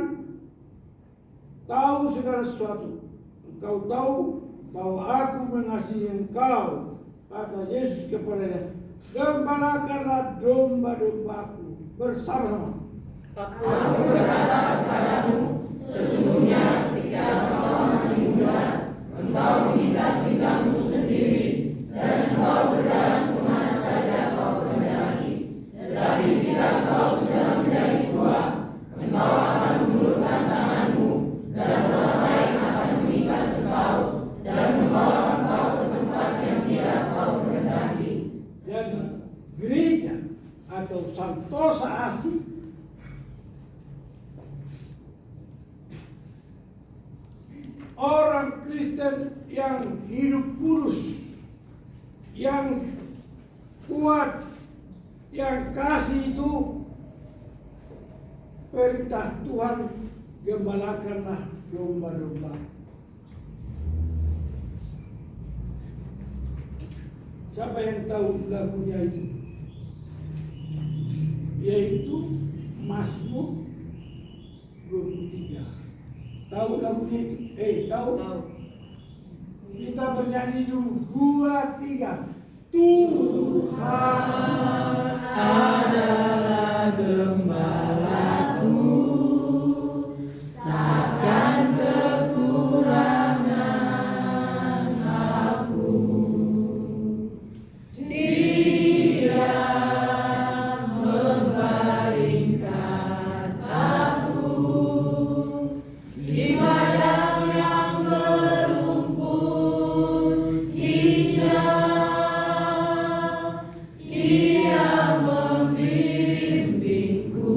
tahu segala sesuatu. Engkau tahu bahwa aku mengasihi engkau. Kata Yesus kepadanya, gembalakanlah domba-dombaku bersama-sama. Aku berkata kepadamu, sesungguhnya ketika engkau masih muda, engkau mengingat-ingatmu sendiri, dan engkau berjalan kemana saja kau kehendaki. Tetapi jika engkau sudah menjadi tua, engkau akan mengulurkan tanganmu, dan orang lain akan mengikat engkau, dan membawa engkau ke tempat yang tidak kau kehendaki. Jadi gereja atau Santosa Asi orang Kristen yang hidup kudus, yang kuat, yang kasih itu perintah Tuhan, gembalakanlah domba-domba. Siapa yang tahu lagunya itu? Yaitu Mazmur 23. Tahu lagunya itu? Tahu? Tahu. Kita bernyanyi dulu. 2, 3. Tuhan adalah gembalaku, takkan kekurangan aku. Dia membaringkan aku di padang yang berumput hijau. Ia membimbingku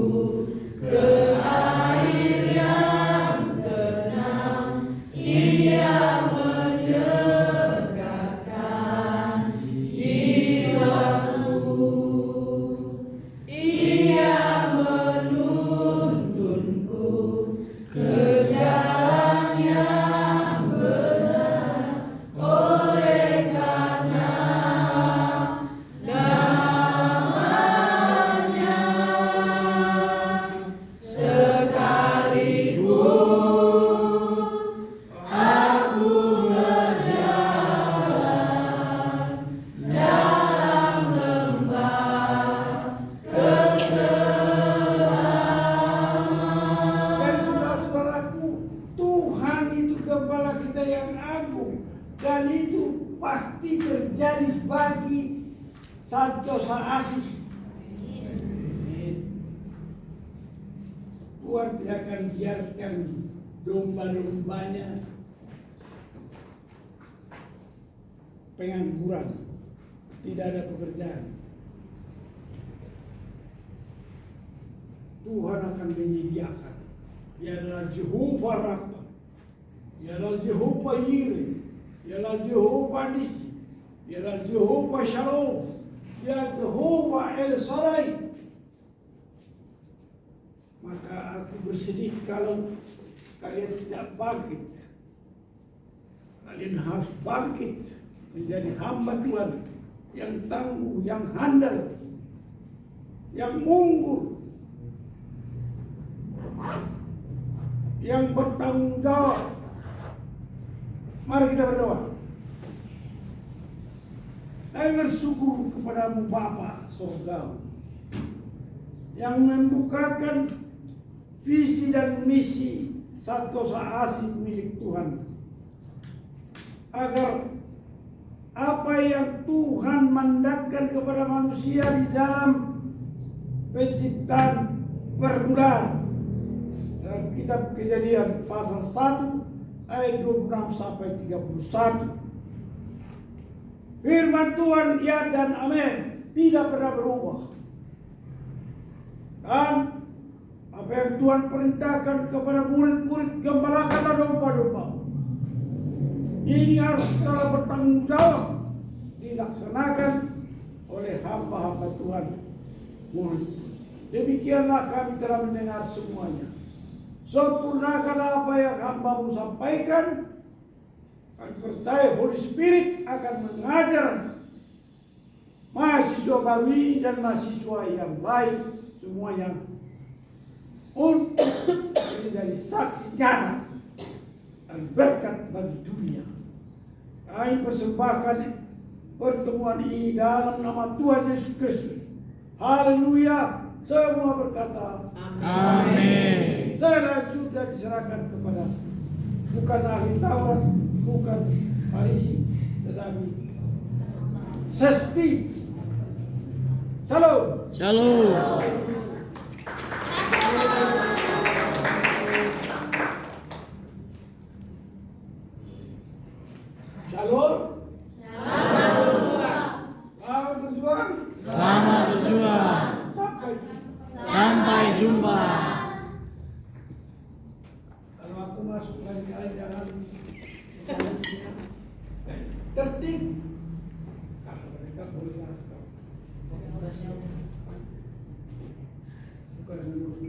ke air yang tenang. Ia menyegarkan jiwaku. Ia menuntunku ke jalan yang benar. Oleh karena namanya, sekalipun aku berjalan dalam lembah kekelaman. Dan saudara-saudaraku, Tuhan itu Gembala kita yang agung, dan itu pasti terjadi bagi Santosa Asih. Tuhan tidak akan biarkan domba-dombanya pengangguran, tidak ada pekerjaan. Tuhan akan menyediakan. Dia adalah Jehovah Rafa, Dia adalah Jehovah Yireh, Dia adalah Jehovah Nisi, Dia adalah Jehovah Shalom, Dia adalah Jehovah El Shaddai. Maka aku bersedih kalau kalian tidak bangkit. Kalian harus bangkit menjadi hamba Tuhan yang tangguh, yang handal, yang unggul, yang bertanggung jawab. Mari kita berdoa. Kami bersyukur kepadamu Bapa Sorgawi yang membukakan visi dan misi Santosa Asih milik Tuhan, agar apa yang Tuhan mandatkan kepada manusia di dalam penciptaan permulaan dalam kitab Kejadian pasal 1 ayat 26 sampai 31. Firman Tuhan ya dan amin, tidak pernah berubah. Dan apa yang Tuhan perintahkan kepada murid-murid, gembalakanlah domba-domba. Ini harus secara bertanggung jawab dilaksanakan oleh hamba-hamba Tuhan, murid. Demikianlah kami telah mendengar semuanya. Sempurnakan apa yang hamba-Mu sampaikan. Kami percaya Holy Spirit akan mengajar mahasiswa baru ini dan mahasiswa yang lain semuanya untuk menjadi saksi nyata dan berkat bagi dunia. Kami persembahkan pertemuan ini dalam nama Tuhan Yesus Kristus. Haleluya. Semua berkata amin. Selanjutnya diserahkan kepada bukan ahli Taurat, bukan Farisi, tetapi Sesti. Shalom. Shalom. Shalom. Selamat berjuang. Selamat berjuang. Sampai jumpa. Kalau aku masuk lagi jangan tertib. Kalau mereka boleh masuk. Bukan dulu.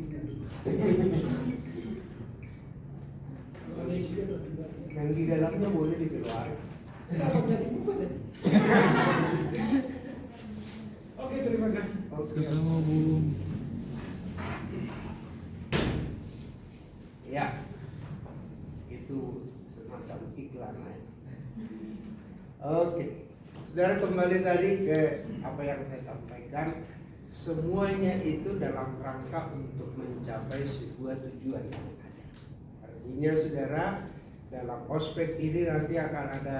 Kalau ada isi Yang di dalamnya boleh dikeluarkan. Kenapa jadi buku tadi? Oke, terima kasih. Sama Bu. Ya, itu semacam iklan ya. Oke, saudara, kembali tadi ke apa yang saya sampaikan. Semuanya itu dalam rangka untuk mencapai sebuah tujuan yang ada. Artinya saudara, dalam ospek ini nanti akan ada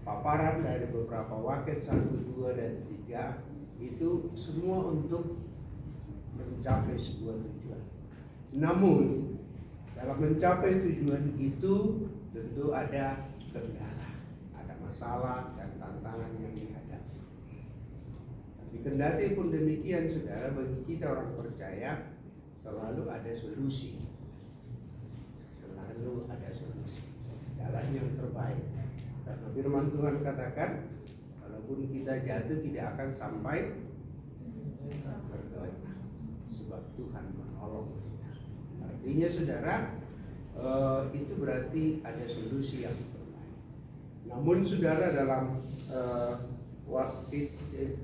paparan dari beberapa wakil 1, 2, dan 3. Itu semua untuk mencapai sebuah tujuan. Namun dalam mencapai tujuan itu tentu ada kendala, ada masalah dan tantangan yang dihadapi. Tapi kendati pun demikian saudara, bagi kita orang percaya selalu ada solusi. Selalu ada solusi. Jalan yang terbaik. Karena firman Tuhan katakan, walaupun kita jatuh tidak akan sampai berdoa, sebab Tuhan menolong kita. Artinya saudara, itu berarti ada solusi yang terbaik. Namun saudara, dalam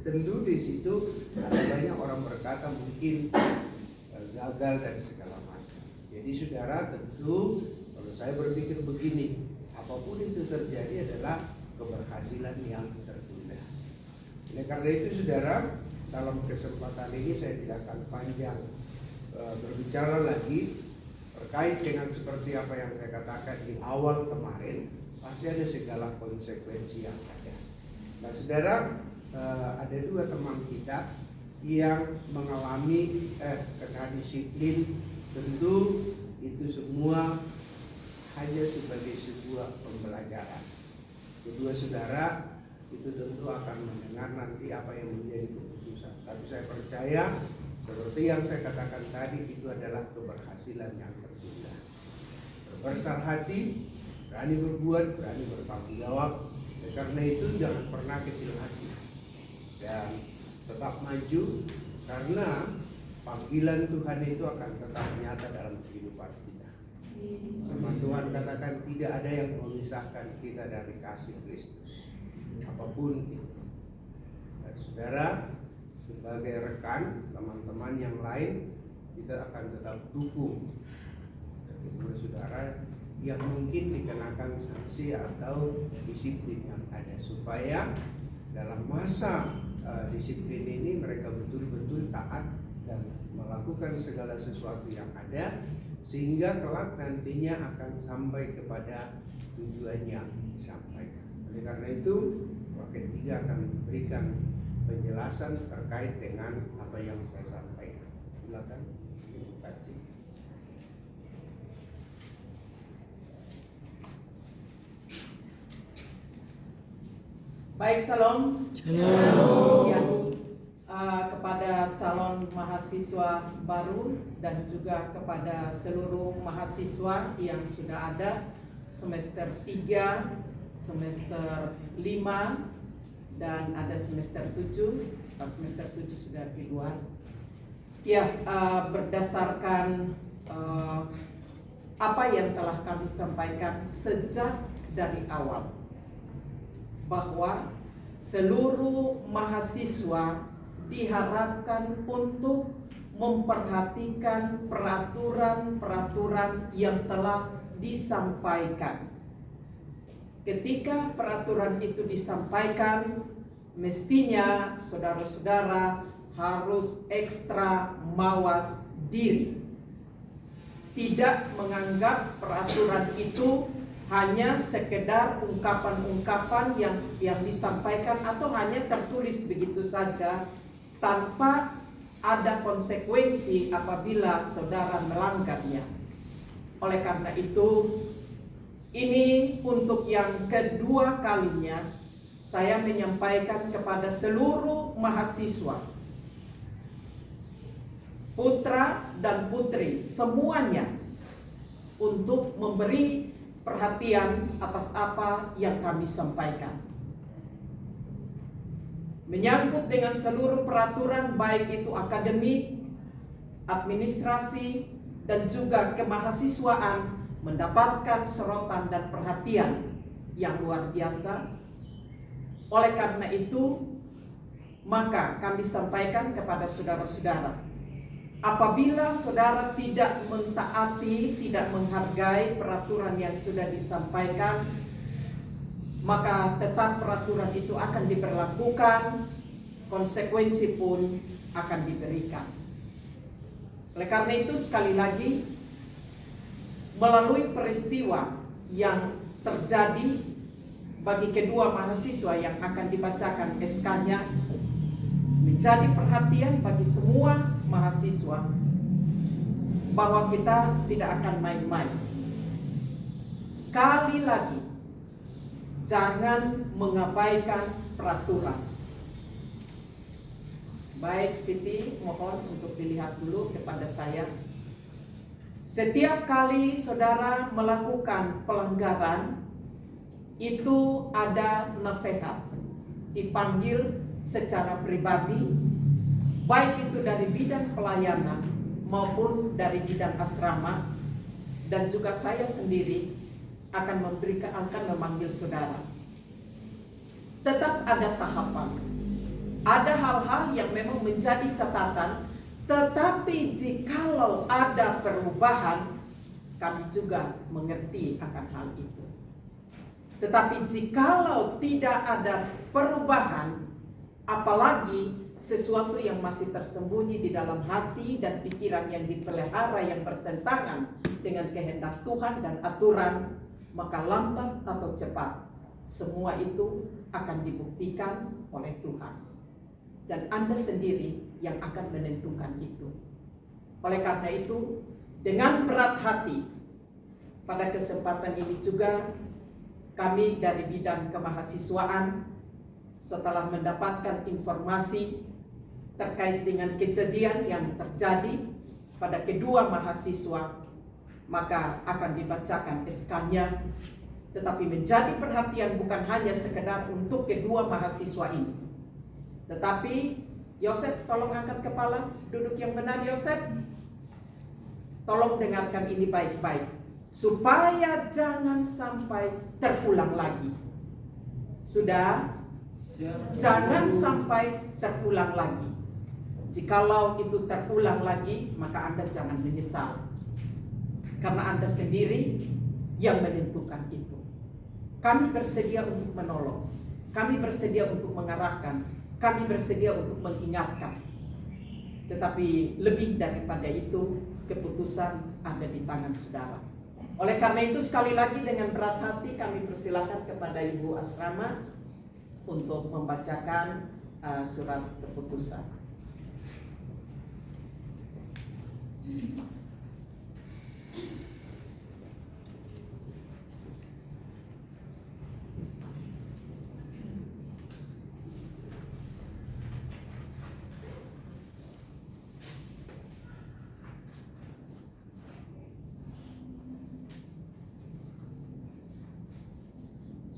tentu di situ ada banyak orang berkata mungkin gagal dan segala macam. Jadi saudara, tentu kalau saya berpikir begini, apapun itu terjadi adalah keberhasilan yang tertunda. Oleh karena itu saudara, dalam kesempatan ini saya tidak akan panjang berbicara lagi terkait dengan seperti apa yang saya katakan di awal kemarin. Pasti ada segala konsekuensi yang ada. Nah saudara, ada 2 teman kita yang mengalami kena disiplin. Tentu itu semua hanya sebagai sebuah pembelajaran. Kedua saudara itu tentu akan mendengar nanti apa yang menjadi keputusan. Tapi saya percaya seperti yang saya katakan tadi, itu adalah keberhasilan yang tertunda. Berbesar hati, berani berbuat, berani bertanggung jawab. Karena itu jangan pernah kecil hati dan tetap maju, karena panggilan Tuhan itu akan tetap nyata dalam kehidupan kita. Firman Tuhan katakan tidak ada yang memisahkan kita dari kasih Kristus, apapun itu. Dan saudara, sebagai rekan, teman-teman yang lain, kita akan tetap dukung kedua saudara yang mungkin dikenakan sanksi atau disiplin yang ada, supaya dalam masa disiplin ini mereka betul-betul taat dan melakukan segala sesuatu yang ada, sehingga kelak nantinya akan sampai kepada tujuan yang disampaikan. Oleh karena itu, wakil 3 akan memberikan penjelasan terkait dengan apa yang saya sampaikan. Silakan Ibu Kaci. Baik, salam. Shalom. Ya, kepada calon mahasiswa baru dan juga kepada seluruh mahasiswa yang sudah ada semester 3, semester 5, dan ada semester 7. Semester 7 sudah keluar. Ya, berdasarkan apa yang telah kami sampaikan sejak dari awal, bahwa seluruh mahasiswa diharapkan untuk memperhatikan peraturan-peraturan yang telah disampaikan. Ketika peraturan itu disampaikan, mestinya saudara-saudara harus ekstra mawas diri. Tidak menganggap peraturan itu hanya sekedar ungkapan-ungkapan yang disampaikan atau hanya tertulis begitu saja tanpa ada konsekuensi apabila saudara melanggarnya. Oleh karena itu, ini untuk yang kedua kalinya saya menyampaikan kepada seluruh mahasiswa, putra dan putri semuanya, untuk memberi perhatian atas apa yang kami sampaikan. Menyangkut dengan seluruh peraturan, baik itu akademik, administrasi, dan juga kemahasiswaan, mendapatkan sorotan dan perhatian yang luar biasa Oleh karena itu, maka kami sampaikan kepada saudara-saudara, apabila saudara tidak mentaati, tidak menghargai peraturan yang sudah disampaikan, maka tetap peraturan itu akan diberlakukan, konsekuensi pun akan diberikan. Oleh karena itu, sekali lagi, melalui peristiwa yang terjadi bagi kedua mahasiswa yang akan dibacakan SK-nya, menjadi perhatian bagi semua mahasiswa bahwa kita tidak akan main-main. Sekali lagi, jangan mengabaikan peraturan. Baik, Siti, mohon untuk dilihat dulu kepada saya. Setiap kali saudara melakukan pelanggaran, itu ada nasihat, dipanggil secara pribadi, baik itu dari bidang pelayanan maupun dari bidang asrama, dan juga saya sendiri akan memanggil saudara. Tetap ada tahapan, ada hal-hal yang memang menjadi catatan, tetapi jikalau ada perubahan, kami juga mengerti akan hal itu. Tetapi jikalau tidak ada perubahan, apalagi sesuatu yang masih tersembunyi di dalam hati dan pikiran yang dipelihara yang bertentangan dengan kehendak Tuhan dan aturan, maka lambat atau cepat semua itu akan dibuktikan oleh Tuhan. Dan Anda sendiri yang akan menentukan itu. Oleh karena itu, dengan berat hati, pada kesempatan ini juga kami dari bidang kemahasiswaan, setelah mendapatkan informasi terkait dengan kejadian yang terjadi pada kedua mahasiswa, maka akan dibacakan SK-nya, tetapi menjadi perhatian bukan hanya sekedar untuk kedua mahasiswa ini. Tetapi Yosef, tolong angkat kepala, duduk yang benar Yosef. Tolong dengarkan ini baik-baik, supaya jangan sampai terulang lagi. Sudah? Jangan sampai terulang lagi. Jikalau itu terulang lagi, maka Anda jangan menyesal, karena Anda sendiri yang menentukan itu. Kami bersedia untuk menolong, kami bersedia untuk mengarahkan, kami bersedia untuk mengingatkan. Tetapi lebih daripada itu, keputusan ada di tangan saudara. Oleh karena itu, sekali lagi dengan berat hati kami persilakan kepada Ibu Asrama untuk membacakan surat keputusan.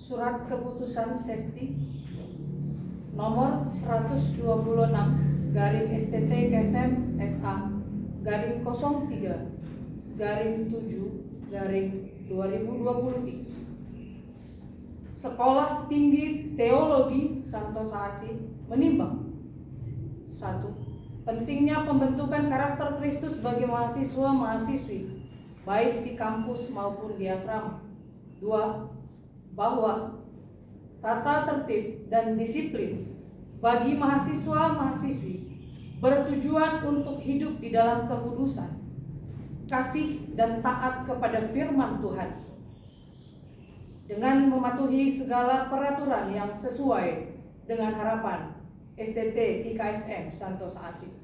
Surat keputusan Sesti nomor 126 garing STT KSM SA garing 03 garing 7 garing 2023. Sekolah Tinggi Teologi Santosa Asi menimbang: 1. Pentingnya pembentukan karakter Kristus bagi mahasiswa-mahasiswi baik di kampus maupun di asrama. 2. Bahwa tata tertib dan disiplin bagi mahasiswa-mahasiswi bertujuan untuk hidup di dalam kekudusan, kasih dan taat kepada firman Tuhan dengan mematuhi segala peraturan yang sesuai dengan harapan STT IKSM Santosa Asi.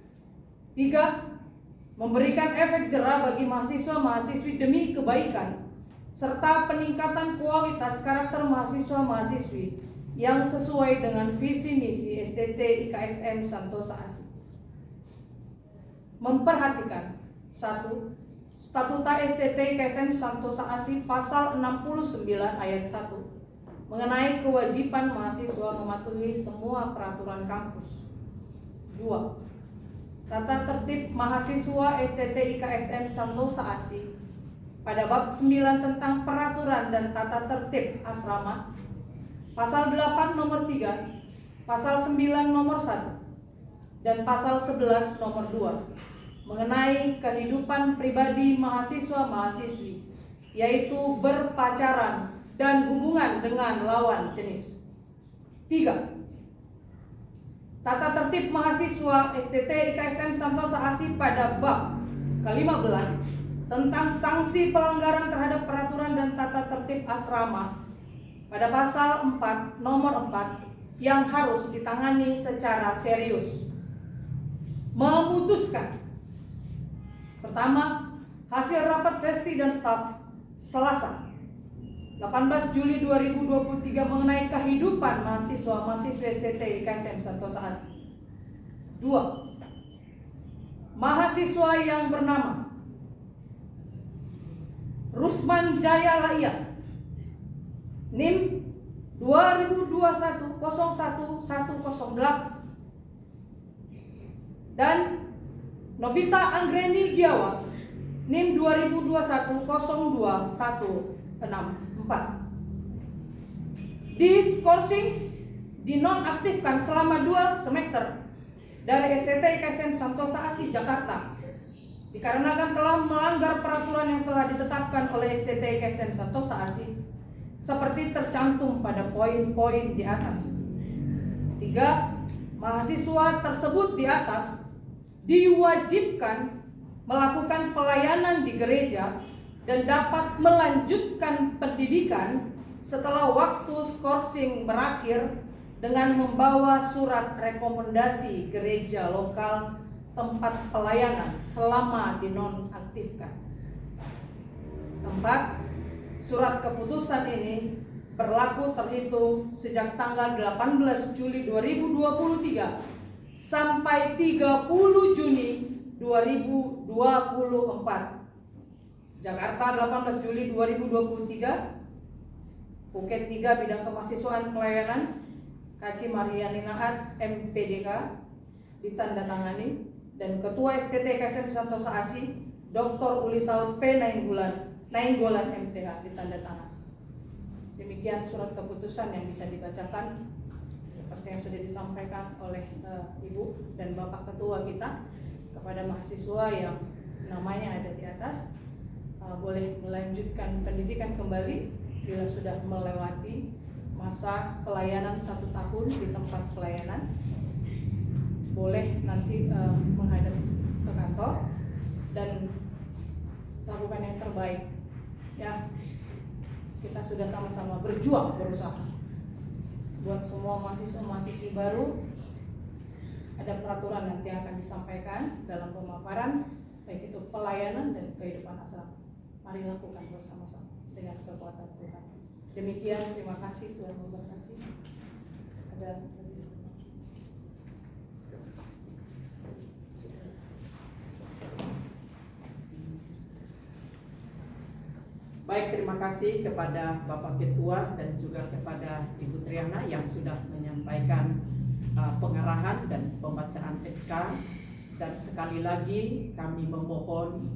3. Memberikan efek jera bagi mahasiswa-mahasiswi demi kebaikan serta peningkatan kualitas karakter mahasiswa-mahasiswi yang sesuai dengan visi misi STT IKSM Santosa Asi. Memperhatikan: 1. Statuta STT IKSM Santosa Asi pasal 69 ayat 1 mengenai kewajiban mahasiswa mematuhi semua peraturan kampus. 2. Tata tertib mahasiswa STT IKSM Santosa Asi pada bab 9 tentang peraturan dan tata tertib asrama, Pasal 8 nomor 3, Pasal 9 nomor 1, dan Pasal 11 nomor 2 mengenai kehidupan pribadi mahasiswa-mahasiswi, yaitu berpacaran dan hubungan dengan lawan jenis. 3. Tata tertib mahasiswa STT IKSM Santosa ASI pada bab ke-15 tentang sanksi pelanggaran terhadap peraturan dan tata tertib asrama pada pasal 4 nomor 4 yang harus ditangani secara serius. Memutuskan, pertama, hasil rapat sesti dan staf Selasa 18 Juli 2023 mengenai kehidupan mahasiswa-mahasiswa STT IKSM Santosa ASI. 2. Mahasiswa yang bernama Rusman Jaya Laia, NIM 2021-01108, dan Novita Anggreni Giawa, NIM 2021-02164. Diskorsing dinonaktifkan selama 2 semester dari STT IKSM Santosa ASI Jakarta dikarenakan telah melanggar peraturan yang telah ditetapkan oleh STT IKSM Santosa ASI seperti tercantum pada poin-poin di atas. 3. Mahasiswa tersebut di atas diwajibkan melakukan pelayanan di gereja dan dapat melanjutkan pendidikan setelah waktu skorsing berakhir dengan membawa surat rekomendasi gereja lokal tempat pelayanan selama dinonaktifkan. 4. Surat keputusan ini berlaku terhitung sejak tanggal 18 Juli 2023 sampai 30 Juni 2024. Jakarta 18 Juli 2023, Phuket 3 Bidang Kemahasiswaan Pelayanan Kaci Mariani Naat MPDK ditandatangani, dan Ketua STT IKSM Santosa ASI Dr. Uli Saud P. Nainggolan MTH ditandatangani. Demikian surat keputusan yang bisa dibacakan seperti yang sudah disampaikan oleh Ibu dan Bapak Ketua kita kepada mahasiswa yang namanya ada di atas. Boleh melanjutkan pendidikan kembali bila sudah melewati masa pelayanan 1 tahun di tempat pelayanan. Boleh nanti menghadap ke kantor dan lakukan yang terbaik. Ya, kita sudah sama-sama berjuang, berusaha. Buat semua mahasiswa-mahasiswi baru, ada peraturan nanti yang akan disampaikan dalam pemaparan, baik itu pelayanan dan kehidupan asrama. Mari lakukan bersama-sama dengan kekuatan Tuhan. Demikian, terima kasih, Tuhan memberkati. Ada Baik, terima kasih kepada Bapak Ketua dan juga kepada Ibu Triana yang sudah menyampaikan pengarahan dan pembacaan SK. Dan sekali lagi kami memohon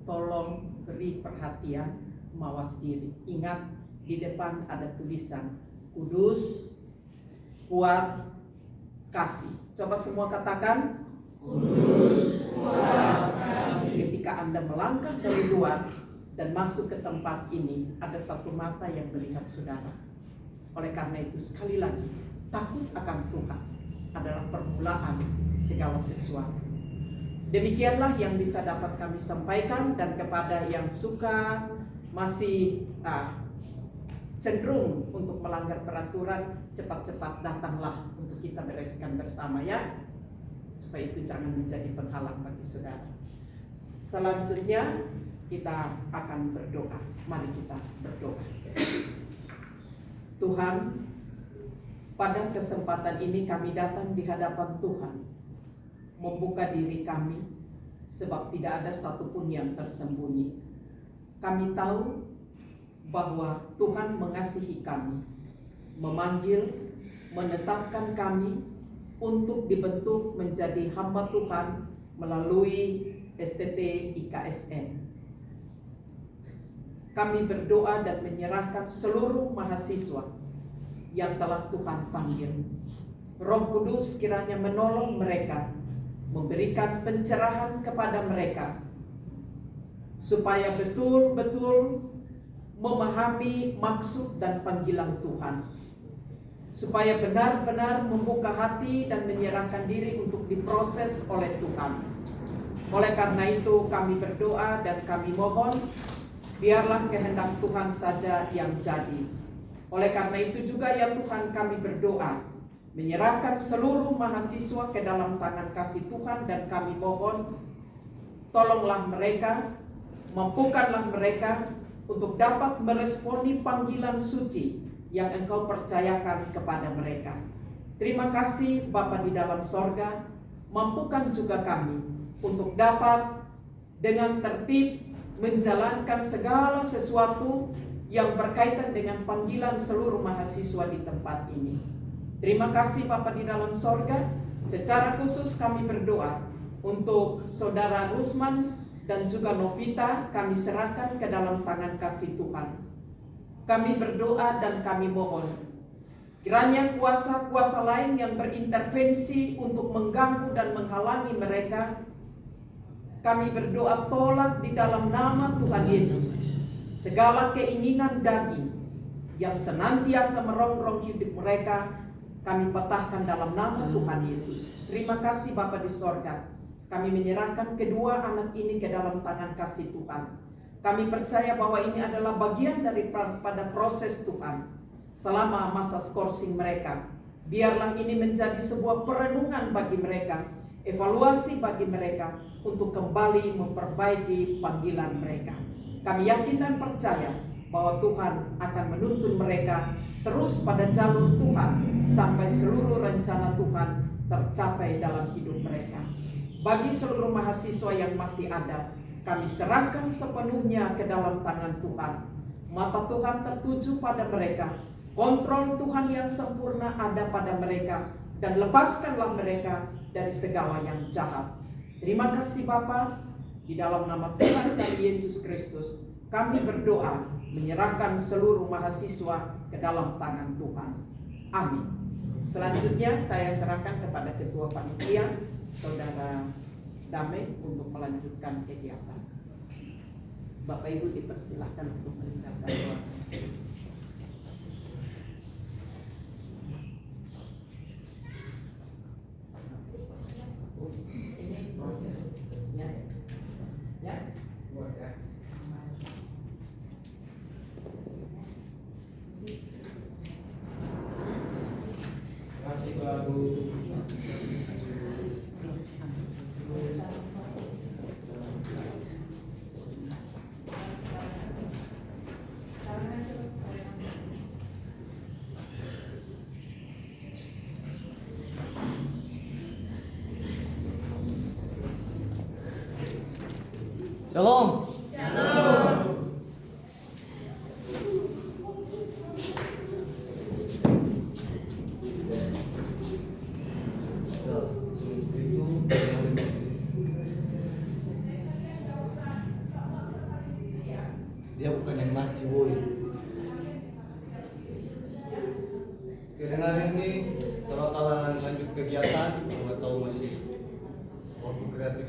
tolong beri perhatian, mawas diri. Ingat, di depan ada tulisan kudus, kuat, kasih. Coba semua katakan kudus, kuat, kasih. Ketika Anda melangkah dari luar dan masuk ke tempat ini, ada satu mata yang melihat saudara. Oleh karena itu, sekali lagi, takut akan Tuhan adalah permulaan segala sesuatu. Demikianlah yang bisa dapat kami sampaikan, dan kepada yang suka masih cenderung untuk melanggar peraturan, cepat-cepat datanglah untuk kita bereskan bersama, ya, supaya itu jangan menjadi penghalang bagi saudara. Selanjutnya kita akan berdoa. Mari kita berdoa. Tuhan, pada kesempatan ini kami datang di hadapan Tuhan, membuka diri kami, sebab tidak ada satupun yang tersembunyi. Kami tahu bahwa Tuhan mengasihi kami, memanggil, menetapkan kami untuk dibentuk menjadi hamba Tuhan melalui STT IKSM. Kami berdoa dan menyerahkan seluruh mahasiswa yang telah Tuhan panggil. Roh Kudus kiranya menolong mereka, memberikan pencerahan kepada mereka, supaya betul-betul memahami maksud dan panggilan Tuhan, supaya benar-benar membuka hati dan menyerahkan diri untuk diproses oleh Tuhan. Oleh karena itu kami berdoa dan kami mohon, biarlah kehendak Tuhan saja yang jadi. Oleh karena itu juga ya Tuhan, kami berdoa, menyerahkan seluruh mahasiswa ke dalam tangan kasih Tuhan, dan kami mohon, tolonglah mereka, mampukanlah mereka untuk dapat meresponi panggilan suci yang Engkau percayakan kepada mereka. Terima kasih Bapa di dalam sorga, mampukan juga kami untuk dapat dengan tertib menjalankan segala sesuatu yang berkaitan dengan panggilan seluruh mahasiswa di tempat ini. Terima kasih Bapa di dalam sorga. Secara khusus kami berdoa untuk Saudara Rusman dan juga Novita, kami serahkan ke dalam tangan kasih Tuhan. Kami berdoa dan kami mohon, kiranya kuasa-kuasa lain yang berintervensi untuk mengganggu dan menghalangi mereka, kami berdoa tolak di dalam nama Tuhan Yesus. Segala keinginan daging yang senantiasa merongrong hidup mereka, kami patahkan dalam nama Tuhan Yesus. Terima kasih Bapa di sorga. Kami menyerahkan kedua anak ini ke dalam tangan kasih Tuhan. Kami percaya bahwa ini adalah bagian daripada proses Tuhan selama masa skorsing mereka. Biarlah ini menjadi sebuah perenungan bagi mereka, evaluasi bagi mereka untuk kembali memperbaiki panggilan mereka. Kami yakin dan percaya bahwa Tuhan akan menuntun mereka terus pada jalur Tuhan sampai seluruh rencana Tuhan tercapai dalam hidup mereka. Bagi seluruh mahasiswa yang masih ada, kami serahkan sepenuhnya ke dalam tangan Tuhan. Mata Tuhan tertuju pada mereka, kontrol Tuhan yang sempurna ada pada mereka, dan lepaskanlah mereka dari segala yang jahat. Terima kasih Bapa, di dalam nama Tuhan kami Yesus Kristus, kami berdoa menyerahkan seluruh mahasiswa ke dalam tangan Tuhan. Amin. Selanjutnya saya serahkan kepada Ketua Panitia, Saudara Damai, untuk melanjutkan kegiatan. Bapak Ibu dipersilakan untuk meninggalkan ruangan. Ini proses, ya. Kasih bagus. Shalom. Dia bukan yang mati, woi. Kedengaran ini, kalau kalian lanjut kegiatan, nggak tahu masih waktu kreatif.